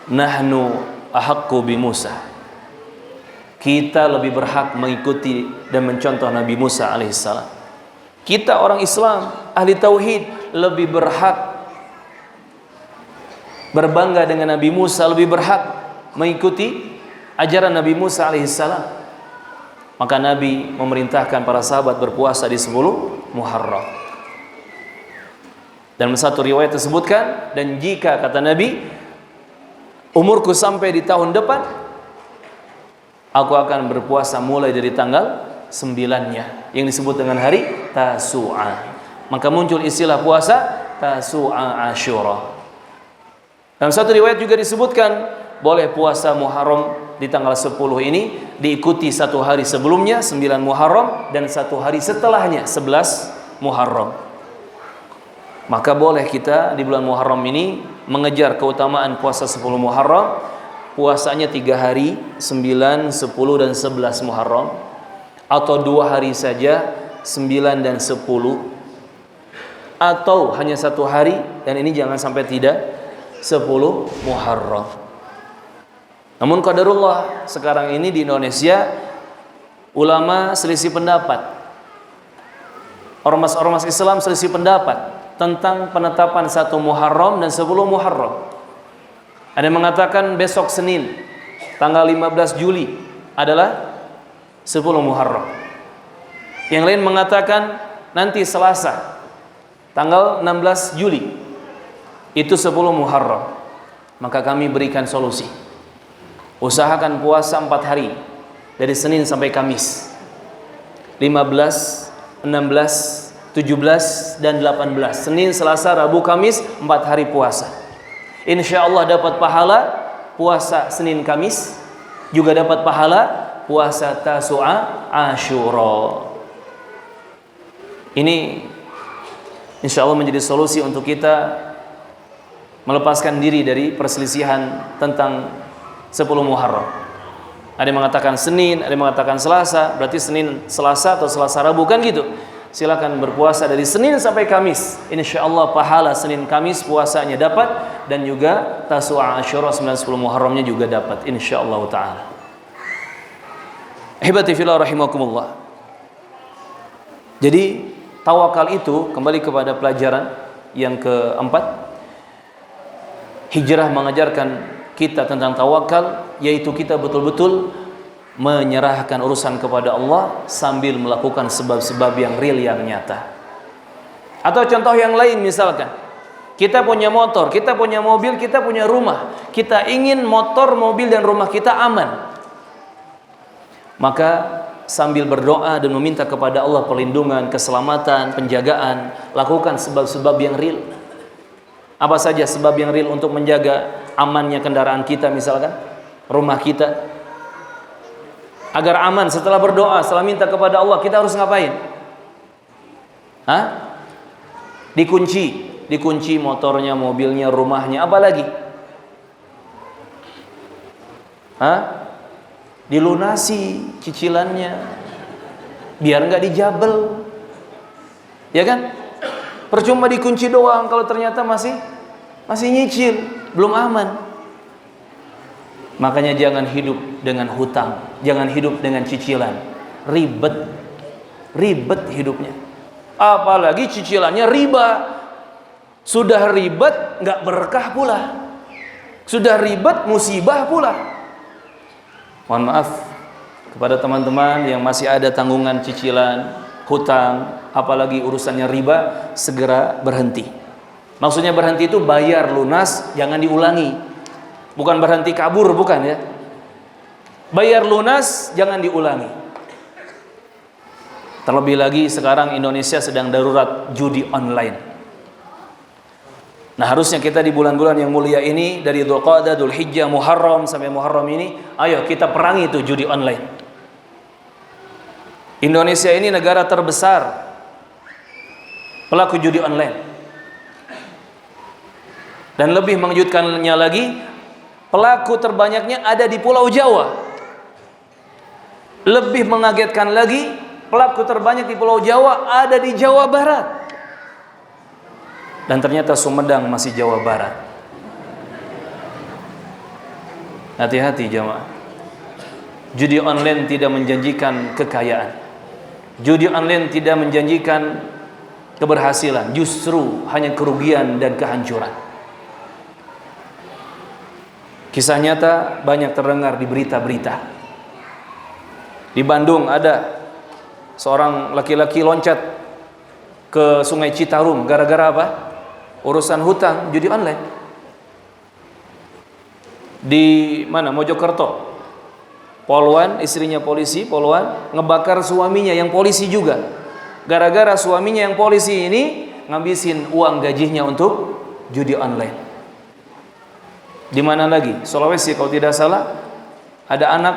"Nahnu ahaqqu bi Musa." Kita lebih berhak mengikuti dan mencontoh Nabi Musa alaihissalam. Kita orang Islam, ahli tauhid, lebih berhak berbangga dengan Nabi Musa, lebih berhak mengikuti ajaran Nabi Musa alaihissalam. Maka Nabi memerintahkan para sahabat berpuasa di 10 Muharram. Dan satu riwayat tersebutkan, dan jika kata Nabi, umurku sampai di tahun depan, aku akan berpuasa mulai dari tanggal 9-nya, yang disebut dengan hari Tasu'a. Maka muncul istilah puasa Tasu'a Ashura. Dalam satu riwayat juga disebutkan boleh puasa Muharram di tanggal 10 ini diikuti satu hari sebelumnya 9 Muharram dan satu hari setelahnya 11 Muharram. Maka boleh kita di bulan Muharram ini mengejar keutamaan puasa 10 Muharram puasanya 3 hari, 9, 10 dan 11 Muharram, atau 2 hari saja, 9 dan 10, atau hanya 1 hari, dan ini jangan sampai tidak 10 Muharram. Namun qadarullah, sekarang ini di Indonesia ulama selisih pendapat, ormas-ormas Islam selisih pendapat tentang penetapan 1 Muharram dan 10 Muharram. Ada yang mengatakan besok Senin tanggal 15 Juli adalah 10 Muharram. Yang lain mengatakan nanti Selasa tanggal 16 Juli itu 10 Muharram. Maka kami berikan solusi. Usahakan puasa 4 hari dari Senin sampai Kamis, 15, 16, 17 dan 18. Senin, Selasa, Rabu, Kamis, 4 hari puasa. Insya Allah dapat pahala puasa Senin, Kamis, juga dapat pahala puasa Tasu'a, Asyura. Ini insya Allah menjadi solusi untuk kita melepaskan diri dari perselisihan tentang 10 Muharram. Ada yang mengatakan Senin, ada yang mengatakan Selasa, berarti Senin, Selasa atau Selasa Rabu, kan gitu. Silakan berpuasa dari Senin sampai Kamis. Insya Allah pahala Senin Kamis puasanya dapat, dan juga Tasu'a Asyura 9-10 Muharramnya juga dapat insya Allah ta'ala. Ahibati fillah rahimakumullah. Jadi tawakal itu, kembali kepada pelajaran yang keempat, hijrah mengajarkan kita tentang tawakal, yaitu kita betul-betul menyerahkan urusan kepada Allah sambil melakukan sebab-sebab yang real, yang nyata. Atau contoh yang lain, misalkan kita punya motor, kita punya mobil, kita punya rumah, kita ingin motor, mobil dan rumah kita aman, maka sambil berdoa dan meminta kepada Allah perlindungan, keselamatan, penjagaan, lakukan sebab-sebab yang real. Apa saja sebab yang real untuk menjaga amannya kendaraan kita, misalkan rumah kita? Agar aman, setelah berdoa, setelah minta kepada Allah, kita harus ngapain? Dikunci motornya, mobilnya, rumahnya, apa lagi? Dilunasi cicilannya, biar nggak dijabel, ya kan? Percuma dikunci doang kalau ternyata masih nyicil, belum aman. Makanya jangan hidup dengan hutang, jangan hidup dengan cicilan, ribet hidupnya. Apalagi cicilannya riba. Sudah ribet nggak berkah pula, sudah ribet musibah pula. Mohon maaf kepada teman-teman yang masih ada tanggungan cicilan, hutang, apalagi urusannya riba, segera berhenti. Maksudnya berhenti itu bayar lunas, jangan diulangi. Bukan berhenti kabur, bukan ya. Bayar lunas, jangan diulangi. Terlebih lagi sekarang Indonesia sedang darurat judi online. Nah, harusnya kita di bulan-bulan yang mulia ini, dari Dzulqa'dah, Dzulhijjah, Muharram sampai Muharram ini, ayo kita perangi itu judi online. Indonesia ini negara terbesar pelaku judi online. Dan lebih mengejutkannya lagi, pelaku terbanyaknya ada di Pulau Jawa. Lebih mengagetkan lagi, pelaku terbanyak di Pulau Jawa ada di Jawa Barat. Dan ternyata Sumedang masih Jawa Barat. Hati-hati jamaah. Judi online tidak menjanjikan kekayaan. Judi online tidak menjanjikan keberhasilan, justru hanya kerugian dan kehancuran. Kisah nyata banyak terdengar di berita-berita. Di Bandung ada seorang laki-laki loncat ke Sungai Citarum gara-gara apa? Urusan hutang judi online. Di mana? Mojokerto. Poluan, istrinya polisi, Poluan, ngebakar suaminya yang polisi juga. Gara-gara suaminya yang polisi ini ngabisin uang gajinya untuk judi online. Di mana lagi? Sulawesi kalau tidak salah, ada anak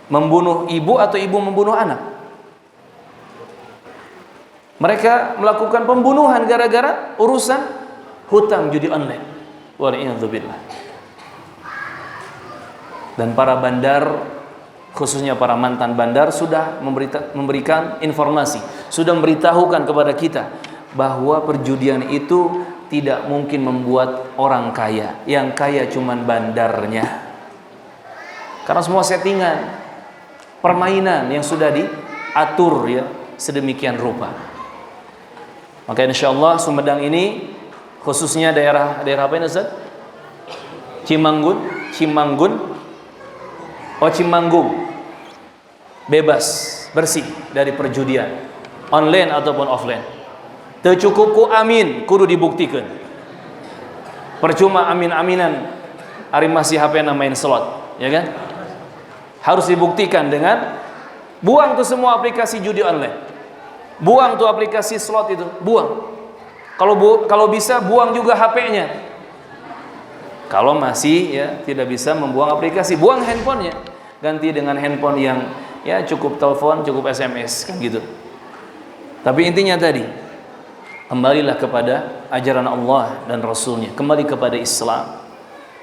membunuh ibu atau ibu membunuh anak. Mereka melakukan pembunuhan gara-gara urusan hutang judi online. Wal'iyadzubillah. Dan para bandar, khususnya para mantan bandar, sudah memberikan informasi, sudah memberitahukan kepada kita bahwa perjudian itu tidak mungkin membuat orang kaya. Yang kaya cuman bandarnya. Karena semua settingan, permainan yang sudah diatur ya sedemikian rupa. Maka insyaallah Sumedang ini, khususnya daerah apa ini Ustaz? Cimanggung, bebas, bersih dari perjudian, online ataupun offline. Teu cukup ku amin, kudu dibuktikan. Percuma amin-aminan ari masih HP main slot, ya kan? Harus dibuktikan dengan buang tuh semua aplikasi judi online. Buang tuh aplikasi slot itu, buang. Kalau bisa buang juga HP-nya. Kalau masih ya tidak bisa membuang aplikasi, buang handphonenya, ganti dengan handphone yang ya cukup telepon, cukup SMS kan gitu. Tapi intinya tadi, kembalilah kepada ajaran Allah dan Rasulnya, kembali kepada Islam,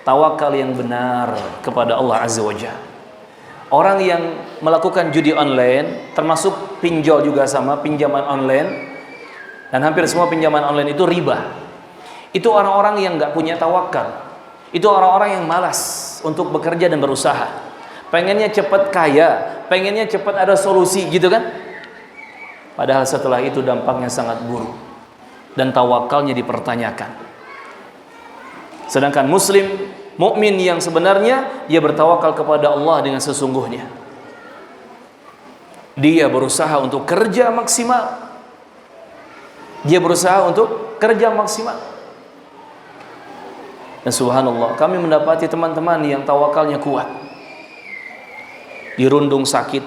tawakal yang benar kepada Allah Azza wa Jalla. Orang yang melakukan judi online, termasuk pinjol juga sama, pinjaman online, dan hampir semua pinjaman online itu riba. Itu orang-orang yang nggak punya tawakal. Itu orang-orang yang malas untuk bekerja dan berusaha. Pengennya cepat kaya, pengennya cepat ada solusi gitu kan. Padahal setelah itu dampaknya sangat buruk dan tawakalnya dipertanyakan. Sedangkan muslim, mukmin yang sebenarnya, dia bertawakal kepada Allah dengan sesungguhnya. Dia berusaha untuk kerja maksimal. Dia berusaha untuk kerja maksimal. Dan subhanallah, kami mendapati teman-teman yang tawakalnya kuat. Dirundung sakit,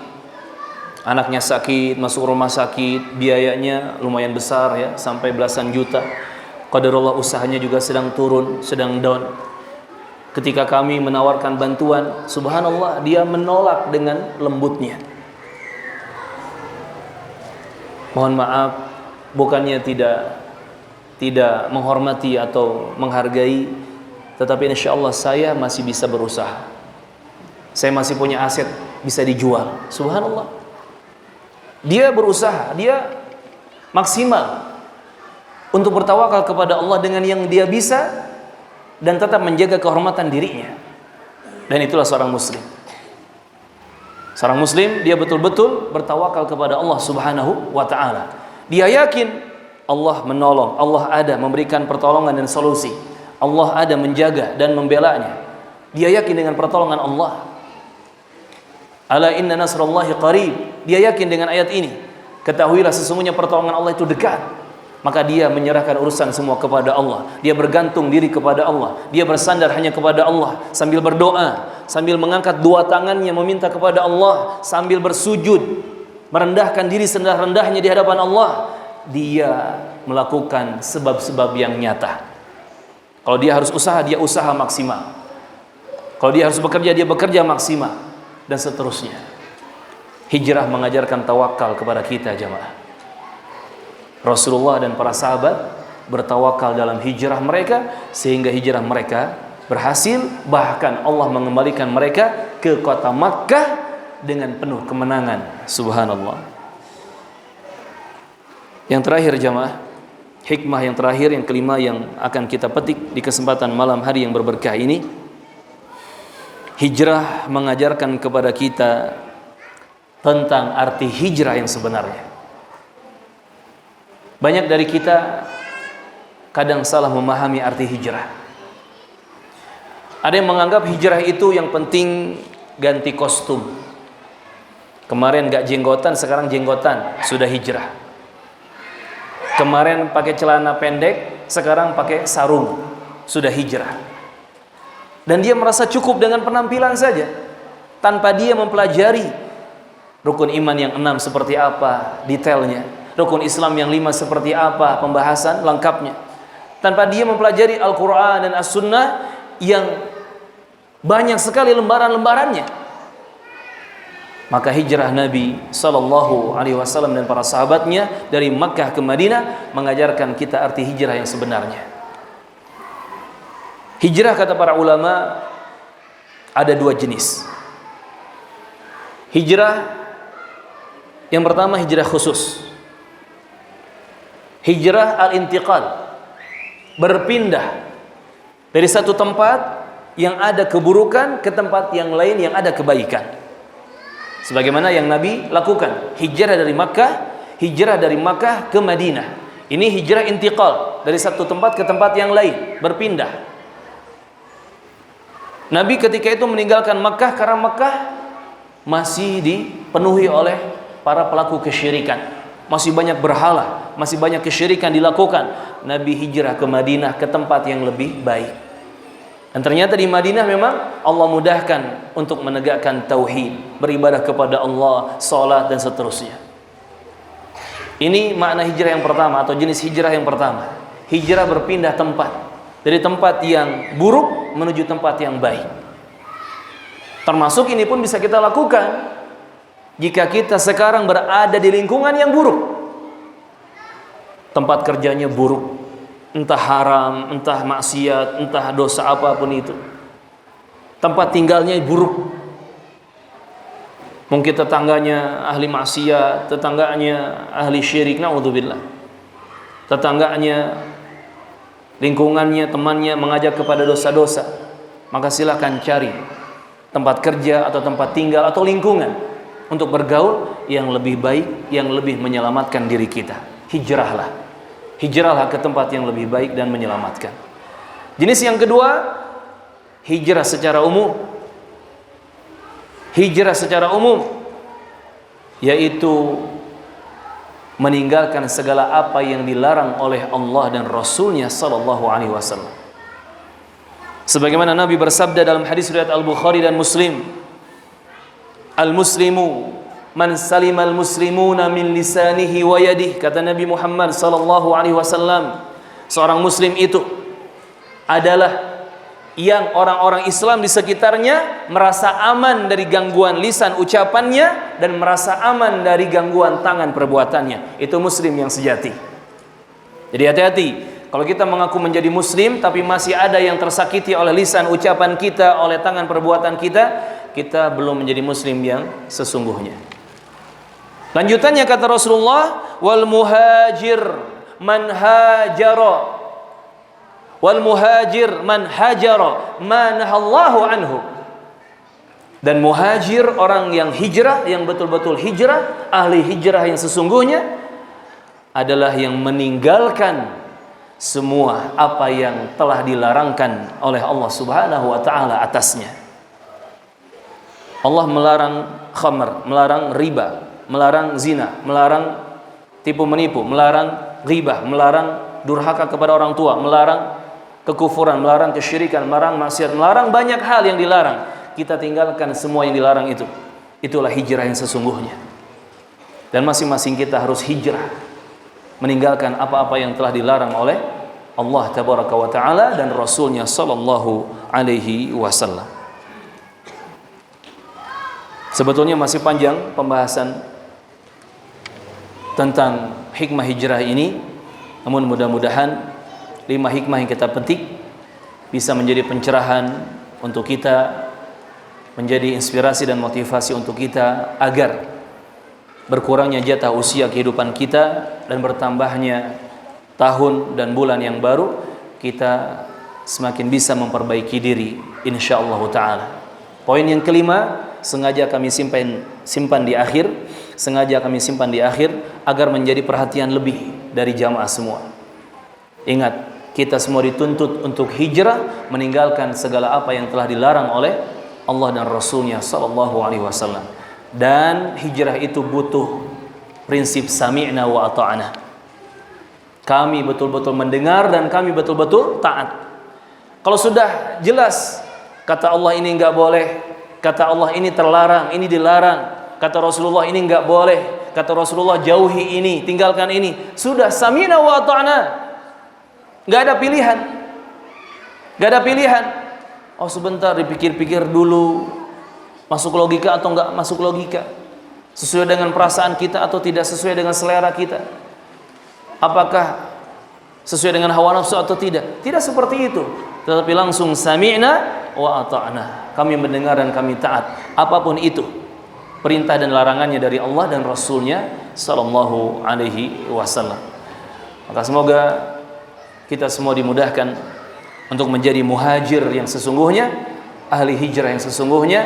anaknya sakit, masuk rumah sakit, biayanya lumayan besar ya, sampai belasan juta. Qadarullah usahanya juga sedang turun, sedang down. Ketika kami menawarkan bantuan, subhanallah, dia menolak dengan lembutnya. Mohon maaf, bukannya tidak menghormati atau menghargai, tetapi insyaallah saya masih bisa berusaha. Saya masih punya aset bisa dijual. Subhanallah. Dia berusaha, dia maksimal untuk bertawakal kepada Allah dengan yang dia bisa dan tetap menjaga kehormatan dirinya. Dan itulah seorang muslim. Seorang muslim dia betul-betul bertawakal kepada Allah Subhanahu wa taala. Dia yakin Allah menolong, Allah ada memberikan pertolongan dan solusi. Allah ada menjaga dan membelanya. Dia yakin dengan pertolongan Allah. Ala inna nasrallahi qarib. Dia yakin dengan ayat ini. Ketahuilah sesungguhnya pertolongan Allah itu dekat. Maka dia menyerahkan urusan semua kepada Allah. Dia bergantung diri kepada Allah. Dia bersandar hanya kepada Allah. Sambil berdoa, sambil mengangkat dua tangannya meminta kepada Allah, sambil bersujud, merendahkan diri serendah-rendahnya di hadapan Allah. Dia melakukan sebab-sebab yang nyata. Kalau dia harus usaha, dia usaha maksimal. Kalau dia harus bekerja, dia bekerja maksimal. Dan seterusnya. Hijrah mengajarkan tawakal kepada kita jamaah. Rasulullah dan para sahabat bertawakal dalam hijrah mereka, sehingga hijrah mereka berhasil. Bahkan Allah mengembalikan mereka ke kota Makkah dengan penuh kemenangan. Subhanallah. Yang terakhir jamaah, hikmah yang terakhir, yang kelima yang akan kita petik di kesempatan malam hari yang berberkah ini, hijrah mengajarkan kepada kita tentang arti hijrah yang sebenarnya. Banyak dari kita kadang salah memahami arti hijrah. Ada yang menganggap hijrah itu yang penting ganti kostum. Kemarin gak jenggotan, sekarang jenggotan, sudah hijrah. Kemarin pakai celana pendek, sekarang pakai sarung, sudah hijrah. Dan dia merasa cukup dengan penampilan saja, tanpa dia mempelajari rukun iman yang 6 seperti apa detailnya, rukun Islam yang 5 seperti apa pembahasan lengkapnya, tanpa dia mempelajari Al-Quran dan As-Sunnah yang banyak sekali lembaran-lembarannya. Maka hijrah Nabi SAW dan para sahabatnya dari Makkah ke Madinah mengajarkan kita arti hijrah yang sebenarnya. Hijrah kata para ulama ada dua jenis. Hijrah yang pertama hijrah khusus. Hijrah al-intiqal, berpindah dari satu tempat yang ada keburukan ke tempat yang lain yang ada kebaikan. Sebagaimana yang Nabi lakukan, hijrah dari Makkah ke Madinah. Ini hijrah intiqal, dari satu tempat ke tempat yang lain, berpindah. Nabi ketika itu meninggalkan Makkah karena Makkah masih dipenuhi oleh para pelaku kesyirikan. Masih banyak berhala, masih banyak kesyirikan dilakukan. Nabi hijrah ke Madinah, ke tempat yang lebih baik. Dan ternyata di Madinah memang Allah mudahkan untuk menegakkan tauhid, beribadah kepada Allah, salat dan seterusnya. Ini makna hijrah yang pertama atau jenis hijrah yang pertama. Hijrah berpindah tempat, dari tempat yang buruk menuju tempat yang baik. Termasuk ini pun bisa kita lakukan jika kita sekarang berada di lingkungan yang buruk. Tempat kerjanya buruk, entah haram, entah maksiat, entah dosa apapun itu. Tempat tinggalnya buruk. Mungkin tetangganya ahli maksiat, tetangganya ahli syirik, naudzubillah. Tetangganya, lingkungannya, temannya mengajak kepada dosa-dosa. Maka silakan cari tempat kerja atau tempat tinggal atau lingkungan untuk bergaul yang lebih baik, yang lebih menyelamatkan diri kita. Hijrahlah ke tempat yang lebih baik dan menyelamatkan. Jenis yang kedua, hijrah secara umum. Hijrah secara umum yaitu meninggalkan segala apa yang dilarang oleh Allah dan Rasulnya sallallahu alaihi wasallam. Sebagaimana Nabi bersabda dalam hadis riwayat Al-Bukhari dan Muslim, Al-muslimu man salimal muslimuna min lisanihi wa yadihi, kata Nabi Muhammad sallallahu alaihi wasallam, seorang muslim itu adalah yang orang-orang Islam di sekitarnya merasa aman dari gangguan lisan ucapannya dan merasa aman dari gangguan tangan perbuatannya. Itu muslim yang sejati. Jadi hati-hati kalau kita mengaku menjadi muslim tapi masih ada yang tersakiti oleh lisan ucapan kita, oleh tangan perbuatan kita, kita belum menjadi muslim yang sesungguhnya. Lanjutannya kata Rasulullah, wal muhajir man hajara, wal muhajir man hajara ma nahallahu anhu. Dan muhajir, orang yang hijrah, yang betul-betul hijrah, ahli hijrah yang sesungguhnya adalah yang meninggalkan semua apa yang telah dilarangkan oleh Allah Subhanahu wa taala atasnya. Allah melarang khamr, melarang riba, melarang zina, melarang tipu menipu, melarang ghibah, melarang durhaka kepada orang tua, melarang kekufuran, melarang kesyirikan, melarang maksiat, melarang banyak hal yang dilarang. Kita tinggalkan semua yang dilarang itu. Itulah hijrah yang sesungguhnya. Dan masing-masing kita harus hijrah, meninggalkan apa-apa yang telah dilarang oleh Allah Tabaraka wa Ta'ala dan Rasulnya sallallahu alaihi wasallam. Sebetulnya masih panjang pembahasan tentang hikmah hijrah ini, namun mudah-mudahan 5 hikmah yang kita petik bisa menjadi pencerahan untuk kita, menjadi inspirasi dan motivasi untuk kita agar berkurangnya jatah usia kehidupan kita dan bertambahnya tahun dan bulan yang baru, kita semakin bisa memperbaiki diri insyaallah taala. Poin yang kelima sengaja kami simpan di akhir, agar menjadi perhatian lebih dari jamaah semua. Ingat, kita semua dituntut untuk hijrah, meninggalkan segala apa yang telah dilarang oleh Allah dan Rasulnya sallallahu alaihi wasallam. Dan hijrah itu butuh prinsip sami'na wa ata'na. Kami betul-betul mendengar dan kami betul-betul taat. Kalau sudah jelas kata Allah ini enggak boleh, kata Allah ini terlarang, ini dilarang, kata Rasulullah ini enggak boleh, kata Rasulullah jauhi ini, tinggalkan ini, sudah sami'na wa ata'na. Enggak ada pilihan. Enggak ada pilihan. Oh sebentar dipikir-pikir dulu, masuk logika atau enggak masuk logika, sesuai dengan perasaan kita atau tidak sesuai dengan selera kita, apakah sesuai dengan hawa nafsu atau tidak. Tidak seperti itu, tetapi langsung sami'na wa ata'na. Kami mendengar dan kami taat. Apapun itu perintah dan larangannya dari Allah dan Rasulnya sallallahu alaihi wasallam. Maka semoga kita semua dimudahkan untuk menjadi muhajir yang sesungguhnya, ahli hijrah yang sesungguhnya,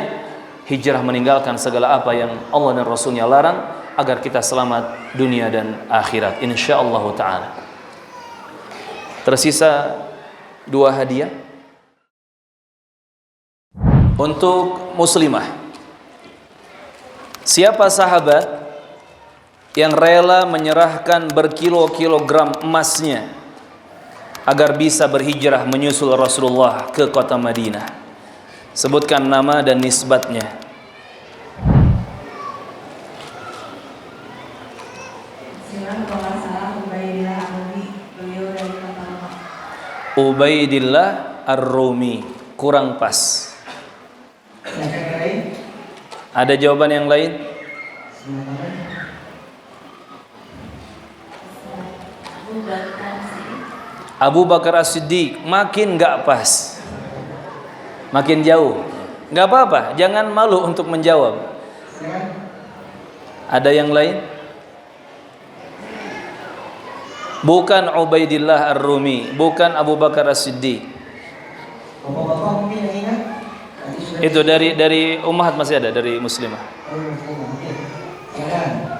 hijrah meninggalkan segala apa yang Allah dan Rasulnya larang, agar kita selamat dunia dan akhirat insyaallah ta'ala. Tersisa 2 hadiah untuk muslimah. Siapa sahabat yang rela menyerahkan berkilo-kilogram emasnya agar bisa berhijrah menyusul Rasulullah ke kota Madinah? Sebutkan nama dan nisbatnya. Ubaidillah Ar-Rumi. Kurang pas. Ada jawaban yang lain? Abu Bakar As-Siddiq. Makin gak pas, makin jauh. Gak apa-apa, jangan malu untuk menjawab. Ada yang lain? Bukan Ubaidillah Ar-Rumi, bukan Abu Bakar As-Siddiq. Bapak-bapak mungkin yang ingat? Itu dari Ummahat masih ada, dari Muslimah. Oke. Silakan.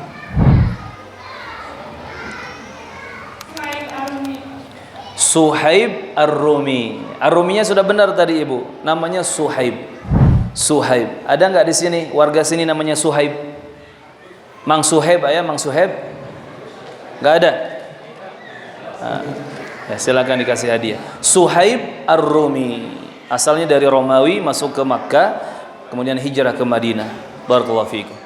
Suhaib Ar-Rumi. Ar-Ruminya sudah benar tadi Ibu. Namanya Suhaib. Suhaib. Ada nggak di sini warga sini namanya Suhaib? Mang Suhaib, ayah Mang Suhaib? Nggak ada. Ya, silakan dikasih hadiah. Suhaib Ar-Rumi. Asalnya dari Romawi, masuk ke Makkah, kemudian hijrah ke Madinah. Barakallahu fiikum.